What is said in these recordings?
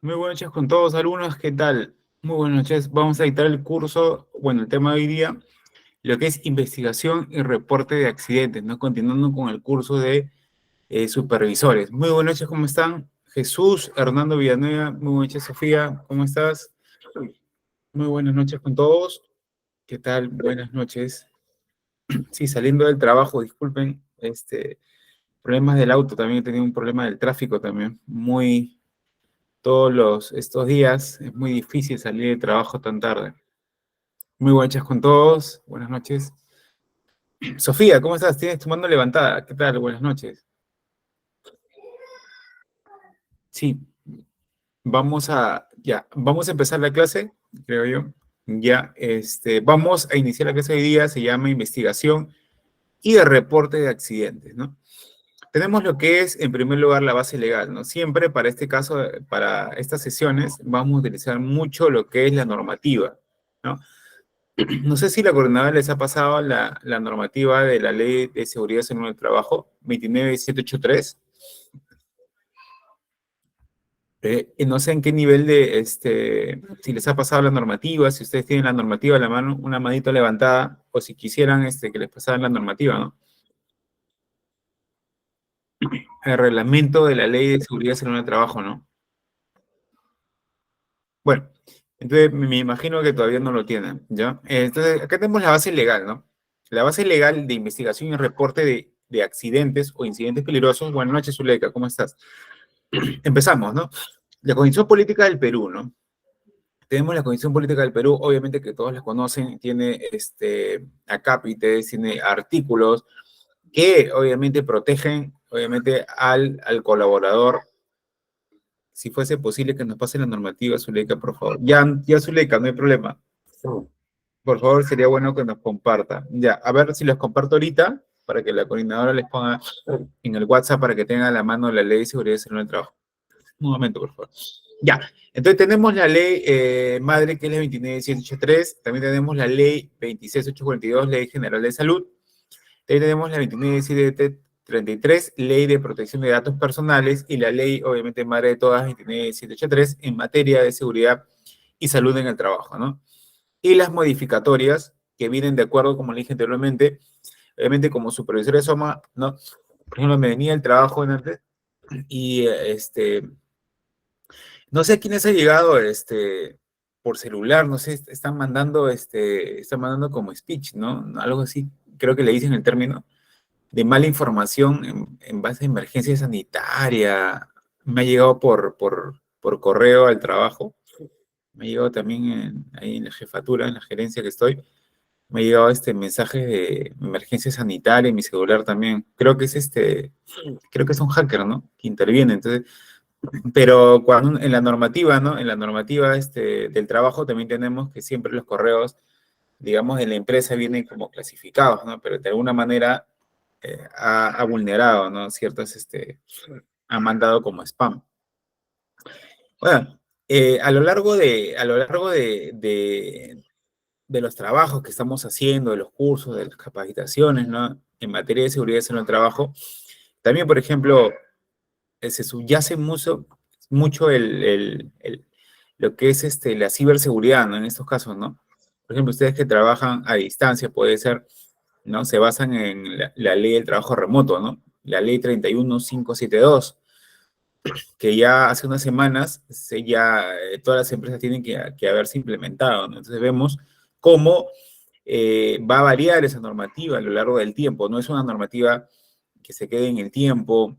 Muy buenas noches con todos, alumnos, ¿qué tal? Muy buenas noches. Vamos a dictar el curso, bueno, el tema de hoy día, lo que es investigación y reporte de accidentes, ¿no? Continuando con el curso de supervisores. Muy buenas noches, ¿cómo están? Jesús, Hernando Villanueva, muy buenas noches, Sofía, ¿cómo estás? Muy buenas noches con todos. ¿Qué tal? Buenas noches. Sí, saliendo del trabajo, disculpen, problemas del auto, también he tenido un problema del tráfico también, estos días es muy difícil salir de trabajo tan tarde. Muy buenas noches con todos, buenas noches. Sofía, ¿cómo estás? Tienes tu mano levantada, ¿qué tal? Buenas noches. Sí, vamos a empezar la clase, creo yo. Ya, vamos a iniciar la clase de hoy día, se llama investigación y de reporte de accidentes, ¿no? Tenemos lo que es, en primer lugar, la base legal, ¿no? Siempre para este caso, para estas sesiones, vamos a utilizar mucho lo que es la normativa, ¿no? No sé si la coordinadora les ha pasado la normativa de la Ley de Seguridad en el Trabajo, 29783. Y no sé en qué nivel si les ha pasado la normativa, si ustedes tienen la normativa a la mano, una manito levantada, o si quisieran que les pasaran la normativa, ¿no? El reglamento de la Ley de Seguridad en el Trabajo, ¿no? Bueno, entonces me imagino que todavía no lo tienen, ¿ya? Entonces, acá tenemos la base legal, ¿no? La base legal de investigación y reporte de accidentes o incidentes peligrosos. Buenas noches, Zuleika, ¿cómo estás? Empezamos, ¿no? La Constitución Política del Perú, ¿no? Tenemos la Constitución Política del Perú, obviamente que todos la conocen, tiene acápites, tiene artículos que obviamente protegen, obviamente, al colaborador. Si fuese posible que nos pase la normativa, Zuleika, por favor. Ya, Zuleika, no hay problema. Por favor, sería bueno que nos comparta. Ya, a ver si los comparto ahorita para que la coordinadora les ponga en el WhatsApp para que tengan a la mano la ley de seguridad y del trabajo. Un momento, por favor. Ya, entonces tenemos la ley madre que es la 29783, también tenemos la ley 26842, ley general de salud, también tenemos la 29733, ley de protección de datos personales, y la ley, obviamente, madre de todas, 29783, en materia de seguridad y salud en el trabajo, ¿no? Y las modificatorias que vienen de acuerdo, como le dije anteriormente, obviamente como supervisor de SOMA, ¿no? Por ejemplo, me venía el trabajo en antes y no sé a quiénes ha llegado por celular, no sé, están mandando como speech, ¿no? Algo así, creo que le dicen el término, de mala información en base a emergencia sanitaria. Me ha llegado por correo al trabajo, me ha llegado también ahí en la jefatura, en la gerencia que estoy. Me ha llegado este mensaje de emergencia sanitaria en mi celular también. Creo que es un hacker, ¿no? Que interviene. Entonces, pero cuando en la normativa, ¿no? En la normativa del trabajo también tenemos que siempre los correos, digamos, de la empresa vienen como clasificados, ¿no? Pero de alguna manera ha vulnerado, ¿no? Ha mandado como spam. Bueno, a lo largo de los trabajos que estamos haciendo, de los cursos, de las capacitaciones, ¿no? En materia de seguridad en el trabajo. También, por ejemplo, se subyace mucho lo que es la ciberseguridad, ¿no? En estos casos, ¿no? Por ejemplo, ustedes que trabajan a distancia, puede ser, ¿no? Se basan en la ley del trabajo remoto, ¿no? La ley 31572, que ya hace unas semanas todas las empresas tienen que haberse implementado, ¿no? Entonces vemos cómo va a variar esa normativa a lo largo del tiempo. No es una normativa que se quede en el tiempo,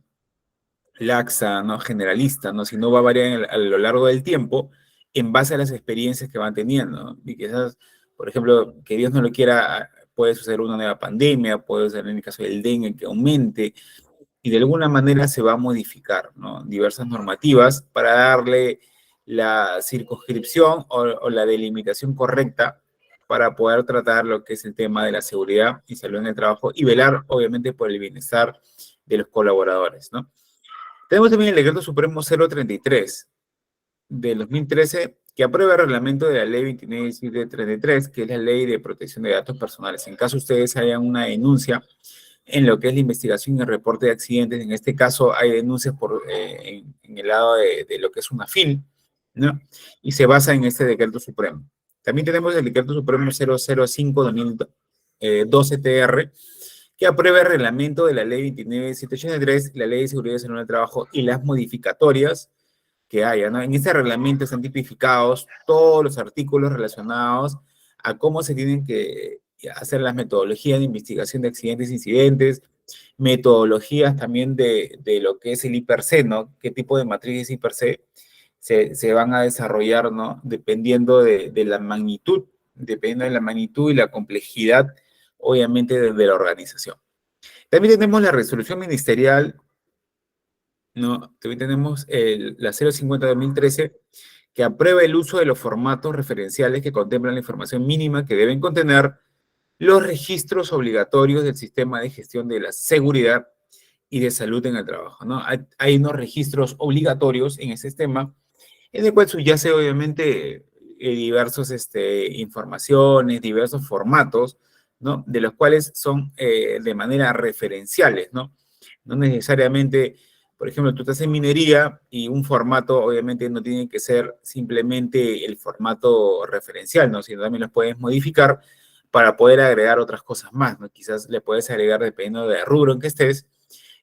laxa, ¿no? Generalista, ¿no? Sino va a variar a lo largo del tiempo en base a las experiencias que van teniendo, ¿no? Y quizás, por ejemplo, que Dios no lo quiera, puede suceder una nueva pandemia, puede ser en el caso del dengue que aumente, y de alguna manera se va a modificar, ¿no? Diversas normativas para darle la circunscripción o la delimitación correcta para poder tratar lo que es el tema de la seguridad y salud en el trabajo y velar, obviamente, por el bienestar de los colaboradores, ¿no? Tenemos también el Decreto Supremo 033 del 2013 que aprueba el reglamento de la Ley 29.733, que es la Ley de Protección de Datos Personales. En caso ustedes hayan una denuncia en lo que es la investigación y el reporte de accidentes, en este caso hay denuncias en el lado de lo que es una FIL, ¿no? Y se basa en este decreto supremo. También tenemos el decreto supremo 005-2012-TR, que aprueba el reglamento de la ley 29.783, la ley de seguridad y salud en el trabajo y las modificatorias que haya, ¿no? En este reglamento están tipificados todos los artículos relacionados a cómo se tienen que hacer las metodologías de investigación de accidentes e incidentes, metodologías también de lo que es el IPRC, ¿no? ¿Qué tipo de matrices IPRC se van a desarrollar, ¿no? Dependiendo la magnitud, dependiendo de la magnitud y la complejidad, obviamente, de la organización. También tenemos la resolución ministerial, ¿no? También tenemos la 050-2013, que aprueba el uso de los formatos referenciales que contemplan la información mínima que deben contener los registros obligatorios del sistema de gestión de la seguridad y de salud en el trabajo, ¿no? Hay unos registros obligatorios en ese sistema, en el cual subyace obviamente diversas informaciones, diversos formatos, ¿no? De los cuales son de manera referenciales, ¿no? No necesariamente, por ejemplo, tú estás en minería y un formato obviamente no tiene que ser simplemente el formato referencial, ¿no? Sino también los puedes modificar para poder agregar otras cosas más, ¿no? Quizás le puedes agregar dependiendo del rubro en que estés,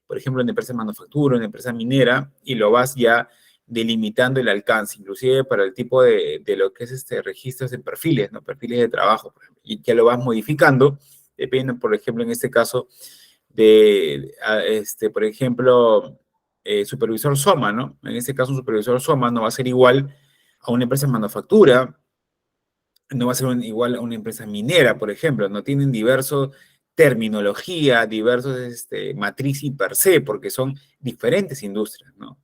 por ejemplo, en empresa de manufactura, en empresa minera, y lo vas ya delimitando el alcance, inclusive para el tipo de lo que es registros de perfiles, ¿no? Perfiles de trabajo, por ejemplo, y que lo vas modificando, dependiendo, por ejemplo, en este caso, por ejemplo, supervisor SOMA, ¿no? En este caso, un supervisor SOMA no va a ser igual a una empresa de manufactura, no va a ser igual a una empresa minera, por ejemplo, no tienen diversos terminología, diversos matriz y per se, porque son diferentes industrias, ¿no?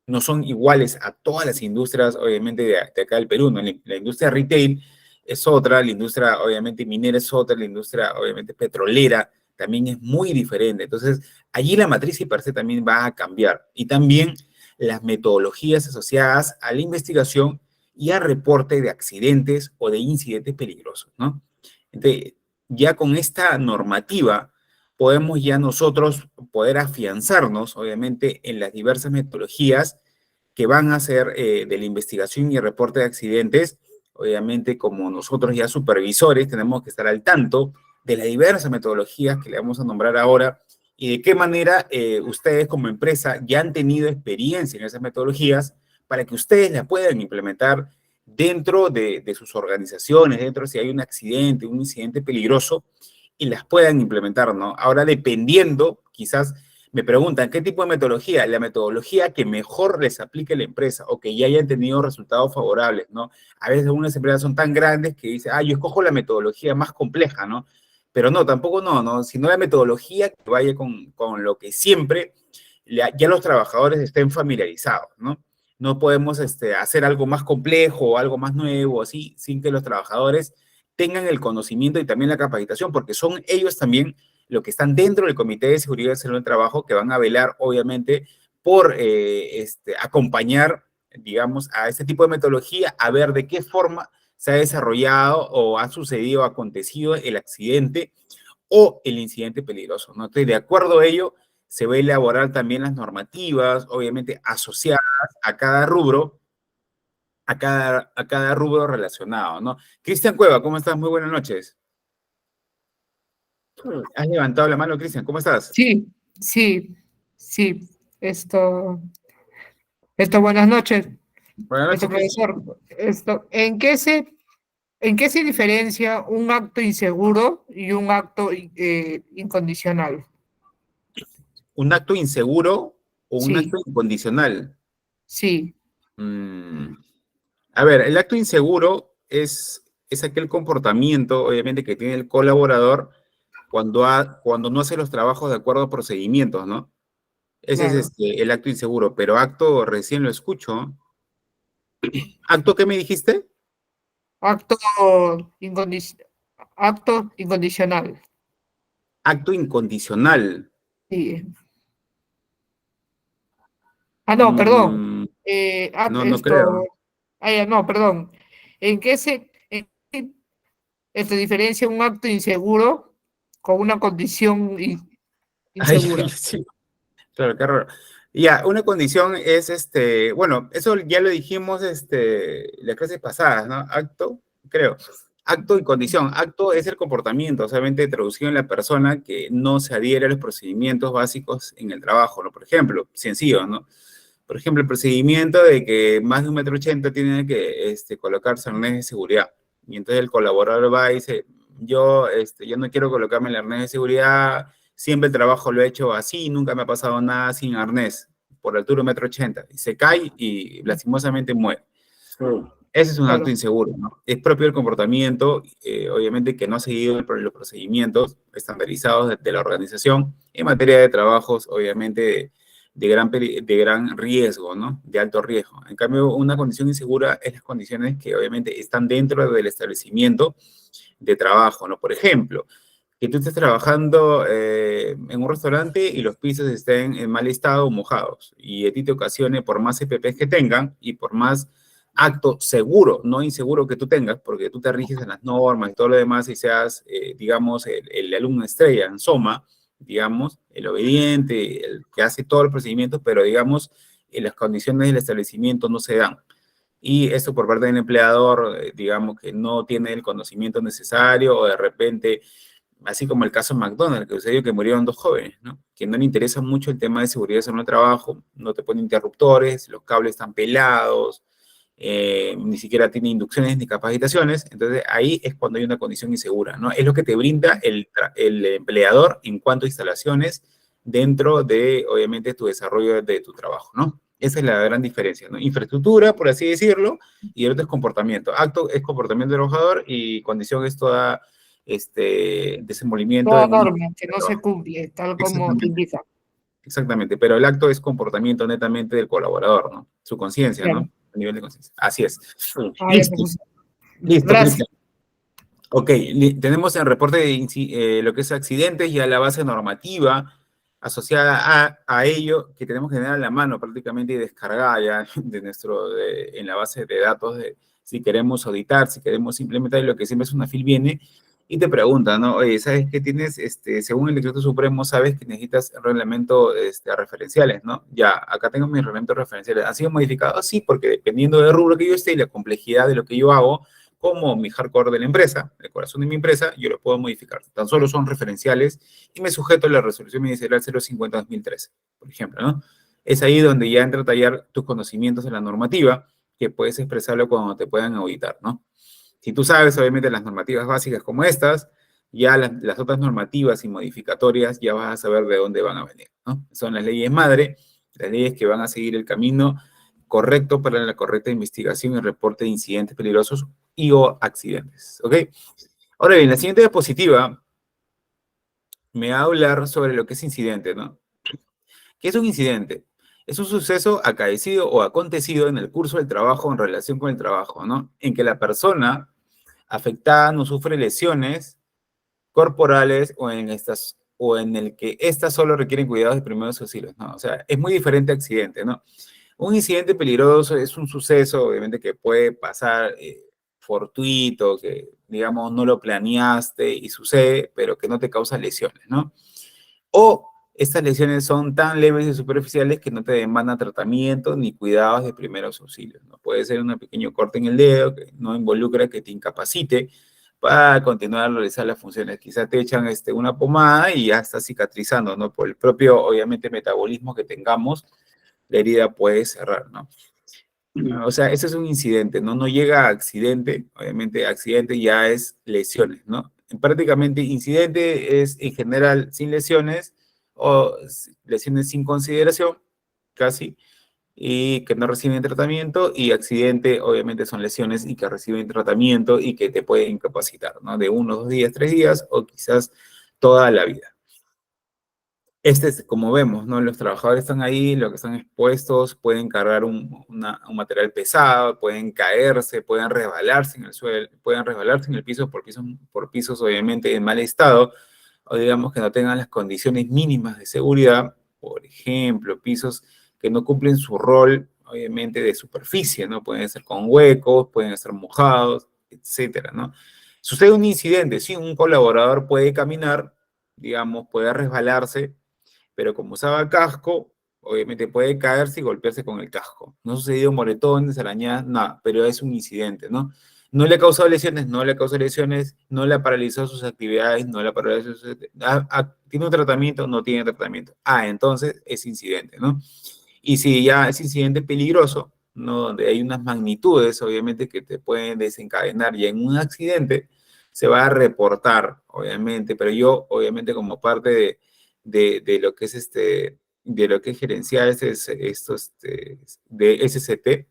No son iguales a todas las industrias, obviamente, de acá del Perú, ¿no? La industria retail es otra, la industria, obviamente, minera es otra, la industria, obviamente, petrolera también es muy diferente. Entonces, allí la matriz y per se también va a cambiar. Y también las metodologías asociadas a la investigación y al reporte de accidentes o de incidentes peligrosos, ¿no? Entonces, ya con esta normativa podemos ya nosotros poder afianzarnos, obviamente, en las diversas metodologías que van a ser de la investigación y el reporte de accidentes. Obviamente, como nosotros ya supervisores, tenemos que estar al tanto de las diversas metodologías que le vamos a nombrar ahora y de qué manera ustedes como empresa ya han tenido experiencia en esas metodologías para que ustedes las puedan implementar dentro de sus organizaciones, dentro de si hay un accidente, un incidente peligroso, y las puedan implementar, ¿no? Ahora, dependiendo, quizás me preguntan, ¿qué tipo de metodología? La metodología que mejor les aplique a la empresa o que ya hayan tenido resultados favorables, ¿no? A veces algunas empresas son tan grandes que dicen, yo escojo la metodología más compleja, ¿no? Pero no, tampoco no, sino la metodología que vaya con lo que siempre ya los trabajadores estén familiarizados, ¿no? No podemos hacer algo más complejo o algo más nuevo, así, sin que los trabajadores tengan el conocimiento y también la capacitación, porque son ellos también los que están dentro del Comité de Seguridad y Salud del Trabajo, que van a velar, obviamente, por acompañar, digamos, a este tipo de metodología, a ver de qué forma se ha desarrollado o ha sucedido, acontecido el accidente o el incidente peligroso, ¿no? Entonces, de acuerdo a ello, se va a elaborar también las normativas, obviamente, asociadas a cada rubro, a cada rubro relacionado, ¿no? Cristian Cueva, ¿cómo estás? Muy buenas noches. Has levantado la mano, Cristian, ¿cómo estás? Sí, sí, sí. Buenas noches, Buenas noches, Cristian. profesor. ¿En qué se diferencia un acto inseguro y un acto incondicional? ¿Un acto inseguro o un acto Sí, incondicional? sí, Mm, A ver, el acto inseguro es aquel comportamiento, obviamente, que tiene el colaborador cuando no hace los trabajos de acuerdo a procedimientos, ¿no? Ese es claro. el acto inseguro, pero acto recién lo escucho. ¿Acto qué me dijiste? Acto, incondic- acto incondicional. Acto incondicional. Sí. Ah, no, perdón. Mm, no, no Esto. creo. Ah, ya, no, perdón. ¿En qué diferencia un acto inseguro con una condición Ay, insegura? sí. Claro, qué raro. Ya, una condición es bueno, eso ya lo dijimos las clases pasadas, ¿no? Acto, creo. Acto y condición. Acto es el comportamiento, solamente traducido en la persona que no se adhiere a los procedimientos básicos en el trabajo, ¿no? Por ejemplo, sencillo, ¿no? Por ejemplo, el procedimiento de que más de 1,80 m tiene que colocarse arnés de seguridad. Y entonces el colaborador va y dice, yo no quiero colocarme el arnés de seguridad, siempre el trabajo lo he hecho así, nunca me ha pasado nada sin arnés, por altura 1,80 m. Y se cae y lastimosamente muere. Ese es un acto Claro, inseguro, ¿no? Es propio del comportamiento, obviamente que no ha seguido los procedimientos estandarizados de la organización en materia de trabajos, obviamente de gran riesgo, ¿no? De alto riesgo. En cambio, una condición insegura es las condiciones que obviamente están dentro del establecimiento de trabajo, ¿no? Por ejemplo, que tú estés trabajando en un restaurante y los pisos estén en mal estado o mojados, y a ti te ocasione, por más EPPs que tengan y por más acto seguro, no inseguro que tú tengas, porque tú te riges en las normas y todo lo demás y seas, digamos, el alumno estrella en Soma, digamos, el obediente, el que hace todos los procedimientos, pero digamos, las condiciones del establecimiento no se dan. Y esto por parte del empleador, digamos, que no tiene el conocimiento necesario o de repente, así como el caso de McDonald's, que sucedió que murieron 2 jóvenes, ¿no? Que no le interesa mucho el tema de seguridad en el trabajo, no te pone interruptores, los cables están pelados, ni siquiera tiene inducciones ni capacitaciones, entonces ahí es cuando hay una condición insegura, ¿no? Es lo que te brinda el empleador en cuanto a instalaciones dentro de, obviamente, tu desarrollo de tu trabajo, ¿no? Esa es la gran diferencia, ¿no? Infraestructura, por así decirlo, y el otro es comportamiento. Acto es comportamiento del trabajador y condición es toda desenvolvimiento toda en un... norma que no se cumple, tal como te Exactamente, indica. exactamente, pero el acto es comportamiento netamente del colaborador, ¿no? Su conciencia, Claro. ¿no? A nivel de conciencia. Así es. Ah, ya, Listo, profesor. listo, Gracias. Cristian. Ok, tenemos el reporte de lo que es accidentes y a la base normativa asociada a ello, que tenemos que tener a la mano prácticamente y descargada ya en la base de datos de si queremos auditar, si queremos implementar, y lo que siempre es una FIL viene y te pregunta, ¿no? Oye, ¿sabes qué tienes? Según el decreto supremo, sabes que necesitas reglamento referenciales, ¿no? Ya, acá tengo mis reglamentos referenciales. ¿Han sido modificados? Sí, porque dependiendo del rubro que yo esté y la complejidad de lo que yo hago, como mi hardcore de la empresa, el corazón de mi empresa, yo lo puedo modificar. Tan solo son referenciales y me sujeto a la resolución ministerial 050-2013, por ejemplo, ¿no? Es ahí donde ya entra a tallar tus conocimientos de la normativa, que puedes expresarlo cuando te puedan auditar, ¿no? Si tú sabes, obviamente, las normativas básicas como estas, ya las otras normativas y modificatorias ya vas a saber de dónde van a venir, ¿no? Son las leyes madre, las leyes que van a seguir el camino correcto para la correcta investigación y reporte de incidentes peligrosos y o accidentes, ¿ok? Ahora bien, la siguiente diapositiva me va a hablar sobre lo que es incidente, ¿no? ¿Qué es un incidente? Es un suceso acaecido o acontecido en el curso del trabajo en relación con el trabajo, ¿no? En que la persona afectada no sufre lesiones corporales o en el que estas solo requieren cuidados de primeros auxilios, ¿no? O sea, es muy diferente a accidente, ¿no? Un incidente peligroso es un suceso, obviamente, que puede pasar fortuito, que, digamos, no lo planeaste y sucede, pero que no te causa lesiones, ¿no? O estas lesiones son tan leves y superficiales que no te demandan tratamiento ni cuidados de primeros auxilios, ¿no? Puede ser un pequeño corte en el dedo que no involucra que te incapacite para continuar a realizar las funciones. Quizás te echan una pomada y ya está cicatrizando, ¿no? Por el propio, obviamente, metabolismo que tengamos, la herida puede cerrar, ¿no? O sea, ese es un incidente, ¿no? No llega a accidente, obviamente accidente ya es lesiones, ¿no? Prácticamente incidente es en general sin lesiones o lesiones sin consideración, casi, y que no reciben tratamiento, y accidente obviamente son lesiones y que reciben tratamiento y que te pueden incapacitar, ¿no? De 1, 2 días, 3 días o quizás toda la vida. Este es, como vemos, ¿no? Los trabajadores están ahí, los que están expuestos, pueden cargar un material pesado, pueden caerse, pueden resbalarse en el suelo, pueden resbalarse en el piso por pisos obviamente en mal estado, o digamos que no tengan las condiciones mínimas de seguridad, por ejemplo, pisos que no cumplen su rol, obviamente, de superficie, ¿no? Pueden ser con huecos, pueden estar mojados, etcétera, ¿no? Sucede un incidente, sí, un colaborador puede caminar, digamos, puede resbalarse, pero como usaba casco, obviamente puede caerse y golpearse con el casco. No ha sucedido moretones, arañadas, nada, pero es un incidente, ¿no? No le ha causado lesiones, no le ha causado lesiones, no le ha paralizado sus actividades, no le ha paralizado sus... ¿Tiene un tratamiento? No tiene tratamiento. Ah, entonces es incidente, ¿no? Y si ya es incidente peligroso, ¿no? Donde hay unas magnitudes, obviamente, que te pueden desencadenar ya en un accidente, se va a reportar, obviamente, pero yo, obviamente, como parte de lo que es de lo que es gerenciar de SCT,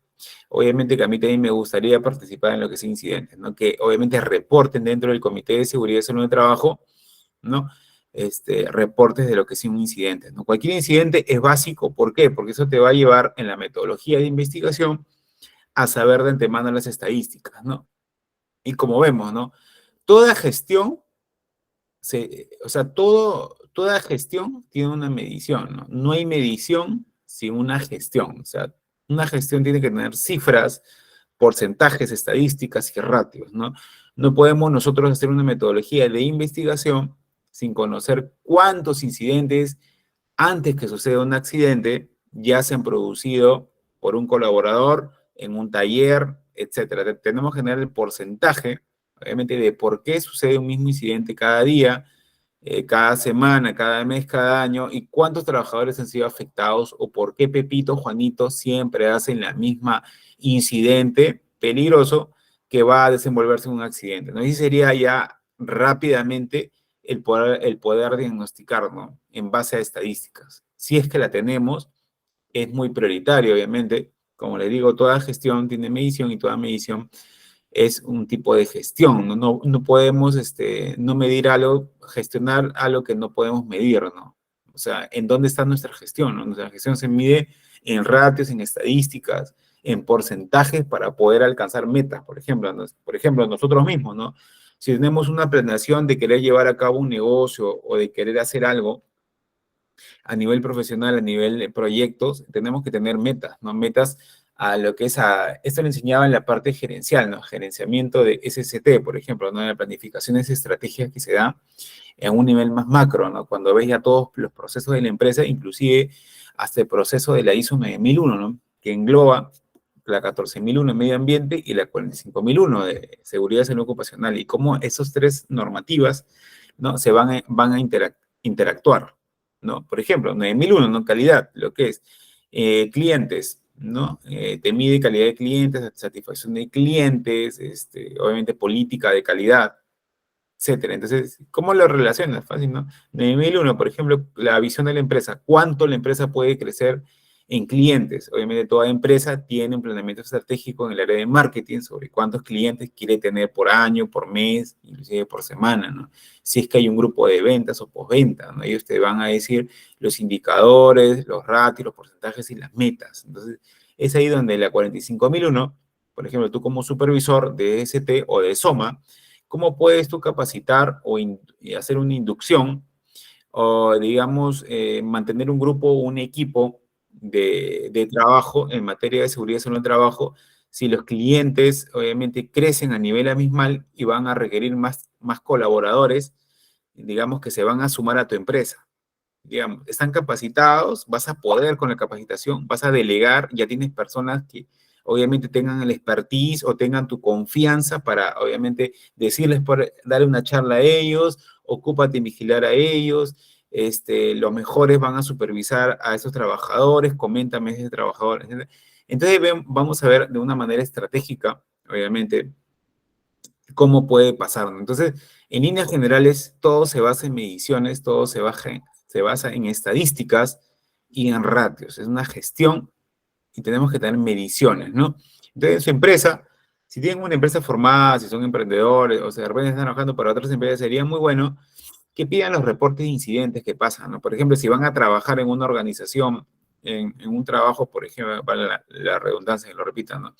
obviamente que a mí también me gustaría participar en lo que es incidentes, ¿no? Que obviamente reporten dentro del Comité de Seguridad y Salud de Trabajo, ¿no? Reportes de lo que es un incidente, ¿no? Cualquier incidente es básico, ¿por qué? Porque eso te va a llevar en la metodología de investigación a saber de antemano las estadísticas, ¿no? Y como vemos, ¿no? Toda gestión o sea, toda gestión tiene una medición, ¿no? No hay medición sin una gestión. O sea, una gestión tiene que tener cifras, porcentajes, estadísticas y ratios, ¿no? No podemos nosotros hacer una metodología de investigación sin conocer cuántos incidentes antes que suceda un accidente ya se han producido por un colaborador en un taller, etcétera. Tenemos que tener el porcentaje, obviamente, de por qué sucede un mismo incidente cada día, cada semana, cada mes, cada año, y cuántos trabajadores han sido afectados o por qué Pepito, Juanito siempre hacen la misma incidente peligroso que va a desenvolverse en un accidente, ¿no? Y sería ya rápidamente el poder diagnosticar, ¿no? En base a estadísticas. Si es que la tenemos, es muy prioritario, obviamente. Como les digo, toda gestión tiene medición y toda medición es un tipo de gestión, ¿no? No podemos no medir algo, gestionar algo que no podemos medir, ¿no? O sea, ¿en dónde está nuestra gestión? ¿No? Nuestra gestión se mide en ratios, en estadísticas, en porcentajes para poder alcanzar metas, por ejemplo, nosotros mismos, ¿no? Si tenemos una planeación de querer llevar a cabo un negocio o de querer hacer algo, a nivel profesional, a nivel de proyectos, tenemos que tener metas, ¿no? Metas a lo que es esto lo enseñaba en la parte gerencial, ¿no? Gerenciamiento de SST, por ejemplo, ¿no? En la planificación de estrategias que se da en un nivel más macro, ¿no? Cuando ves ya todos los procesos de la empresa, inclusive hasta el proceso de la ISO 9001, ¿no? Que engloba la 14001 de medio ambiente y la 45001 de seguridad y salud ocupacional, y cómo esas tres normativas, ¿no? Van a interactuar, ¿no? Por ejemplo, 9001, ¿no? Calidad, lo que es clientes, ¿no? Te mide calidad de clientes, satisfacción de clientes, obviamente política de calidad, etcétera. Entonces, ¿cómo lo relacionas? Fácil, ¿no? 9001, por ejemplo, la visión de la empresa, ¿cuánto la empresa puede crecer en clientes? Obviamente toda empresa tiene un planeamiento estratégico en el área de marketing sobre cuántos clientes quiere tener por año, por mes, inclusive por semana, ¿no? Si es que hay un grupo de ventas o postventa, ¿no? Ellos te van a decir los indicadores, los ratios, los porcentajes y las metas. Entonces, es ahí donde la 45001, por ejemplo, tú como supervisor de ST o de SOMA, ¿cómo puedes tú capacitar o hacer una inducción o, digamos, mantener un grupo o un equipo de trabajo en materia de seguridad y salud del trabajo si los clientes obviamente crecen a nivel abismal y van a requerir más colaboradores, digamos, que se van a sumar a tu empresa? Digamos, están capacitados, vas a poder con la capacitación, vas a delegar, ya tienes personas que obviamente tengan el expertise o tengan tu confianza para obviamente decirles, darle una charla a ellos, ocúpate en vigilar a ellos, los mejores van a supervisar a esos trabajadores, coméntame a ese trabajador, etc. Entonces vamos a ver de una manera estratégica, obviamente, cómo puede pasar, ¿no? Entonces, en líneas generales, todo se basa en mediciones, todo se basa en estadísticas y en ratios. Es una gestión y tenemos que tener mediciones, ¿no? Entonces, su empresa, si tienen una empresa formada, si son emprendedores o se de repente están trabajando para otras empresas, sería muy bueno que pidan los reportes de incidentes que pasan, ¿no? Por ejemplo, si van a trabajar en una organización, en un trabajo, por ejemplo, para la redundancia, que lo repitan, ¿no?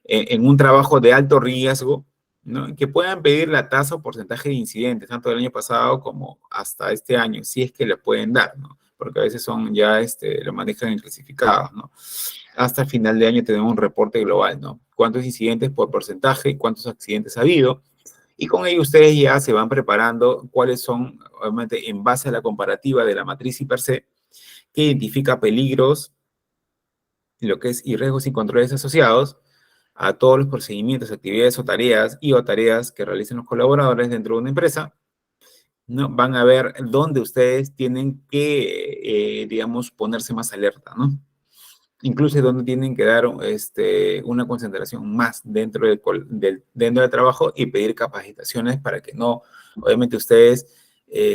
En un trabajo de alto riesgo, ¿no? Que puedan pedir la tasa o porcentaje de incidentes, tanto del año pasado como hasta este año, si es que le pueden dar, ¿no? Porque a veces son ya, lo manejan en clasificados, ¿no? Hasta el final de año tenemos un reporte global, ¿no? ¿Cuántos incidentes por porcentaje? ¿Cuántos accidentes ha habido? Y con ello ustedes ya se van preparando cuáles son, obviamente, en base a la comparativa de la matriz per se, que identifica peligros, lo que es y riesgos y controles asociados a todos los procedimientos, actividades o tareas que realicen los colaboradores dentro de una empresa, ¿no? Van a ver dónde ustedes tienen que, digamos, ponerse más alerta, ¿no? Incluso donde tienen que dar una concentración más dentro del trabajo y pedir capacitaciones para que no, obviamente ustedes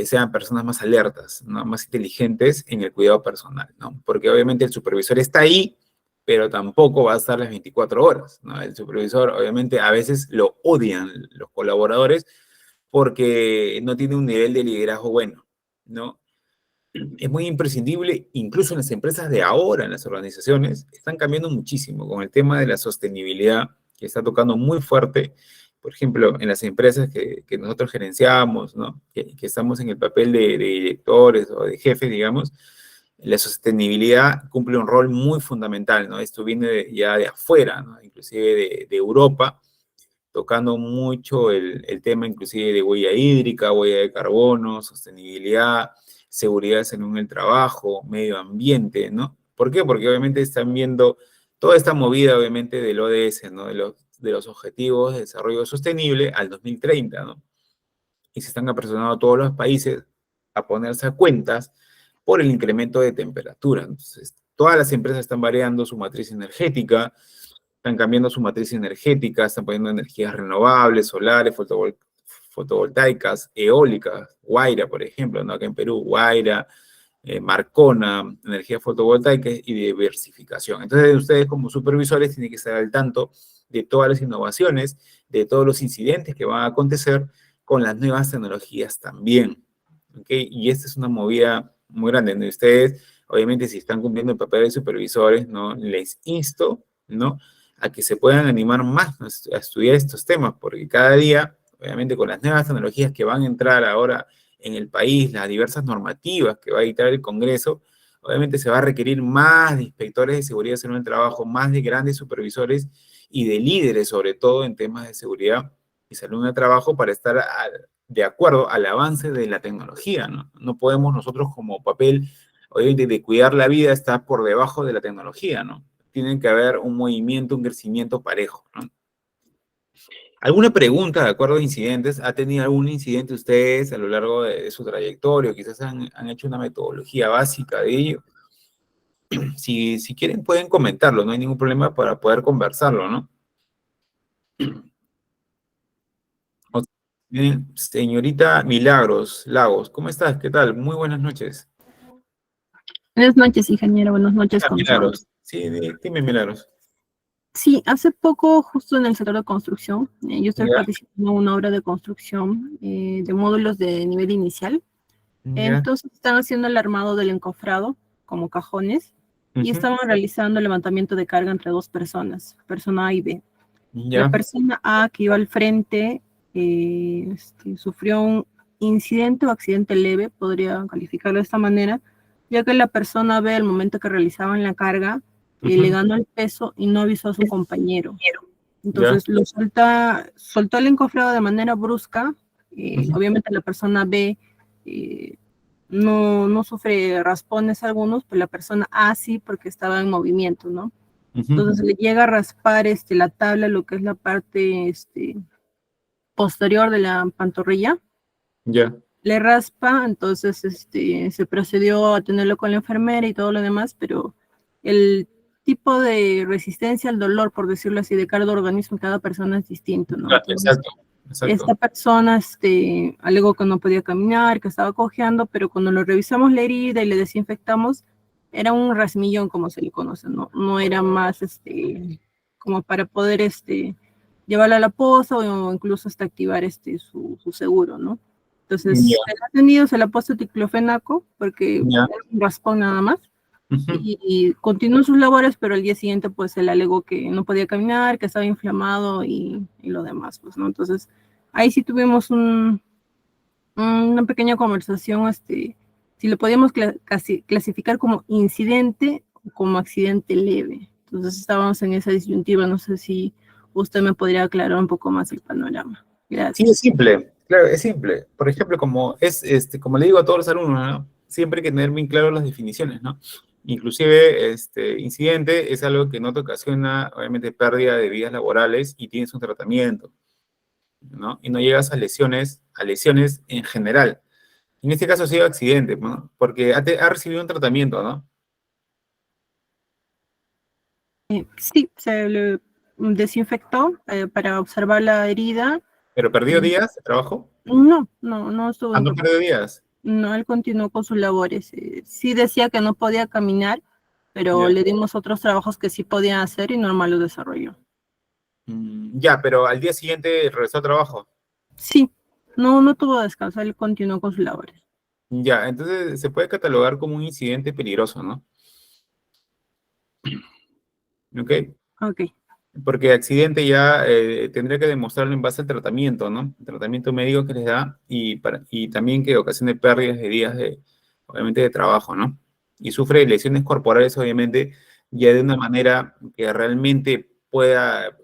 sean personas más alertas, ¿no? Más inteligentes en el cuidado personal, ¿no? Porque obviamente el supervisor está ahí, pero tampoco va a estar las 24 horas, ¿no? El supervisor obviamente a veces lo odian los colaboradores porque no tiene un nivel de liderazgo bueno, ¿no? Es muy imprescindible, incluso en las empresas de ahora, en las organizaciones, están cambiando muchísimo con el tema de la sostenibilidad, que está tocando muy fuerte, por ejemplo, en las empresas que nosotros gerenciamos, ¿no? Que estamos en el papel de directores o de jefes, digamos, la sostenibilidad cumple un rol muy fundamental, ¿no? Esto viene ya de afuera, ¿no? Inclusive de Europa, tocando mucho el tema inclusive de huella hídrica, huella de carbono, sostenibilidad, seguridad en el trabajo, medio ambiente, ¿no? ¿Por qué? Porque obviamente están viendo toda esta movida, obviamente, del ODS, ¿no? De los Objetivos de Desarrollo Sostenible al 2030, ¿no? Y se están apresurando todos los países a ponerse a cuentas por el incremento de temperatura. Entonces, todas las empresas están variando su matriz energética, están cambiando su matriz energética, están poniendo energías renovables, solares, fotovoltaicas, eólicas, Guaira, por ejemplo, ¿no? Acá en Perú, Guaira, Marcona, energía fotovoltaica y diversificación. Entonces, ustedes como supervisores tienen que estar al tanto de todas las innovaciones, de todos los incidentes que van a acontecer con las nuevas tecnologías también. ¿Okay? Y esta es una movida muy grande, ¿no? Ustedes, obviamente, si están cumpliendo el papel de supervisores, ¿no? Les insto, ¿no? A que se puedan animar más a estudiar estos temas, porque cada día, obviamente, con las nuevas tecnologías que van a entrar ahora en el país, las diversas normativas que va a dictar el Congreso, obviamente se va a requerir más de inspectores de seguridad en el trabajo, más de grandes supervisores y de líderes, sobre todo en temas de seguridad y salud en el trabajo, para estar de acuerdo al avance de la tecnología, ¿no? No podemos nosotros como papel, obviamente, de cuidar la vida, estar por debajo de la tecnología, ¿no? Tiene que haber un movimiento, un crecimiento parejo, ¿no? ¿Alguna pregunta de acuerdo a incidentes? ¿Ha tenido algún incidente ustedes a lo largo de su trayectoria? Quizás han hecho una metodología básica de ello. Si quieren pueden comentarlo, no hay ningún problema para poder conversarlo, ¿no? Bien, señorita Milagros Lagos, ¿cómo estás? ¿Qué tal? Muy buenas noches. Buenas noches, ingeniero. Buenas noches, control. Milagros, sí, dime Milagros. Sí, hace poco, justo en el sector de construcción, yo estoy Ya, participando en una obra de construcción de módulos de nivel inicial. ya, Entonces, están haciendo el armado del encofrado como cajones y ujú, estaban realizando el levantamiento de carga entre dos personas, persona A y B. La ya, persona A que iba al frente sufrió un incidente o accidente leve, podría calificarlo de esta manera, ya que la persona B, al momento que realizaban la carga, le ujú, ganó el peso y no avisó a su compañero. ya, Entonces soltó el encofrado de manera brusca. ujú, Obviamente la persona B no sufre raspones algunos, pero la persona A sí, porque estaba en movimiento, ¿no? ujú, Entonces le llega a raspar la tabla, lo que es la parte posterior de la pantorrilla, ya, le raspa, entonces se procedió a tenerlo con la enfermera y todo lo demás, pero el tipo de resistencia al dolor, por decirlo así, de cada organismo, cada persona es distinto, ¿no? Entonces, exacto, exacto. esta persona alegó que no podía caminar, que estaba cojeando, pero cuando lo revisamos la herida y le desinfectamos, era un rasmillón, como se le conoce, ¿no? No era más como para poder llevarla a la posa o incluso hasta activar su seguro, ¿no? Entonces, Ya, se le ha atendido, se le ha puesto diclofenaco, porque ya. era un raspón nada más, Ujú. y continuó sus labores, pero al día siguiente, pues, él alegó que no podía caminar, que estaba inflamado y lo demás, pues, ¿no? Entonces, ahí sí tuvimos una pequeña conversación, si lo podíamos clasificar como incidente o como accidente leve. Entonces estábamos en esa disyuntiva, no sé si usted me podría aclarar un poco más el panorama. Sí, es Gracias. simple, claro, es simple. Por ejemplo, como le digo a todos los alumnos, ¿no? Siempre hay que tener bien claro las definiciones, ¿no? Inclusive, incidente es algo que no te ocasiona, obviamente, pérdida de vidas laborales y tienes un tratamiento, ¿no? Y no llegas a lesiones en general. En este caso ha sido accidente, ¿no? Porque ha recibido un tratamiento, ¿no? Sí, se le desinfectó para observar la herida. Pero perdió Y días de trabajo. no estuvo Ah, no perdió incapacitado. días. No, él continuó con sus labores. Sí decía que no podía caminar, pero Ya. le dimos otros trabajos que sí podía hacer y normal los desarrolló. Ya, pero al día siguiente regresó a trabajo. Sí, no tuvo descanso, él continuó con sus labores. Ya, entonces se puede catalogar como un incidente peligroso, ¿no? ¿Ok? Ok, Porque accidente ya tendría que demostrarlo en base al tratamiento, ¿no? El tratamiento médico que les da y también que ocasione pérdidas de días obviamente, de trabajo, ¿no? Y sufre lesiones corporales, obviamente, ya de una manera que realmente pueda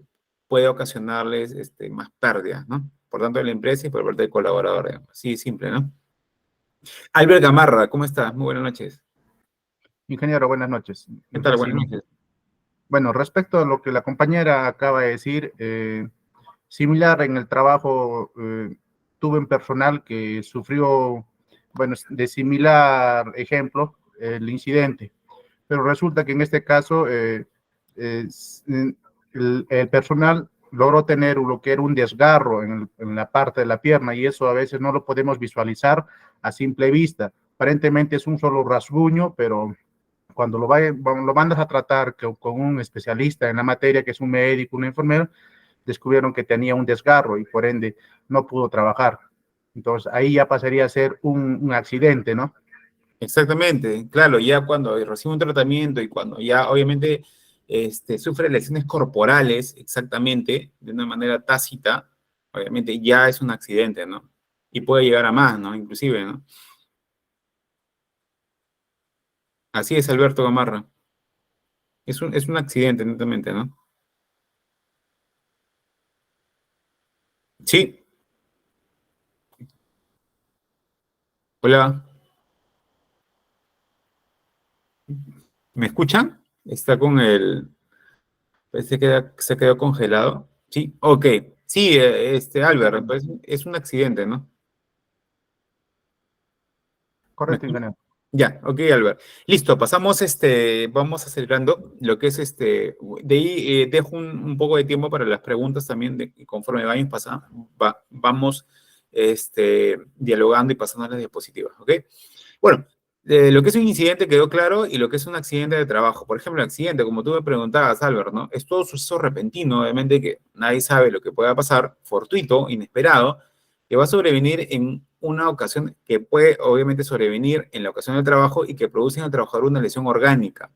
ocasionarles más pérdidas, ¿no? Por tanto, de la empresa y por parte del colaborador, digamos. Sí, simple, ¿no? Albert Gamarra, ¿cómo estás? Muy buenas noches. Ingeniero, buenas noches. ¿Qué No tal? sé si, Buenas noches. bueno, respecto a lo que la compañera acaba de decir, similar en el trabajo, tuve un personal que sufrió, bueno, de similar ejemplo, el incidente, pero resulta que en este caso el personal logró tener lo que era un desgarro en la parte de la pierna y eso a veces no lo podemos visualizar a simple vista. Aparentemente es un solo rasguño, pero cuando lo mandas a tratar con un especialista en la materia, que es un médico, un enfermero, descubrieron que tenía un desgarro y por ende no pudo trabajar. Entonces ahí ya pasaría a ser un accidente, ¿no? Exactamente, claro, ya cuando recibe un tratamiento y cuando ya obviamente sufre lesiones corporales, exactamente, de una manera tácita, obviamente ya es un accidente, ¿no? Y puede llegar a más, ¿no? Inclusive, ¿no? Así es, Alberto Gamarra. Es un accidente, netamente, ¿no? Sí, hola, ¿me escuchan? Está con parece que se quedó congelado. Sí, ok. Sí, Albert, pues, es un accidente, ¿no? ¿Me Correcto, escuchas? ingeniero. Ya, ok, Albert. Listo, pasamos, vamos acelerando lo que es de ahí dejo un poco de tiempo para las preguntas también, y conforme vayamos pasando, vamos, dialogando y pasando a las diapositivas, ¿ok? Bueno, lo que es un incidente quedó claro y lo que es un accidente de trabajo. Por ejemplo, el accidente, como tú me preguntabas, Albert, ¿no? Es todo suceso repentino, obviamente que nadie sabe lo que pueda pasar, fortuito, inesperado, que va a sobrevenir en una ocasión, que puede obviamente sobrevenir en la ocasión del trabajo y que produce en el trabajador una lesión orgánica,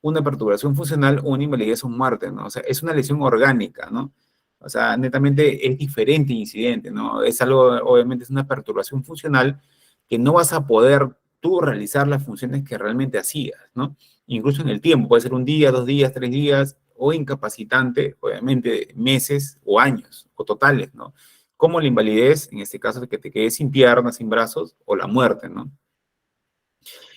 una perturbación funcional, una invalidez o muerte, ¿no? O sea, es una lesión orgánica, ¿no? O sea, netamente es diferente incidente, ¿no? Es algo, obviamente es una perturbación funcional que no vas a poder tú realizar las funciones que realmente hacías, ¿no? Incluso en el tiempo, puede ser un día, 2 días, 3 días, o incapacitante, obviamente meses o años, o totales, ¿no? Como la invalidez, en este caso, de que te quedes sin piernas, sin brazos, o la muerte, ¿no?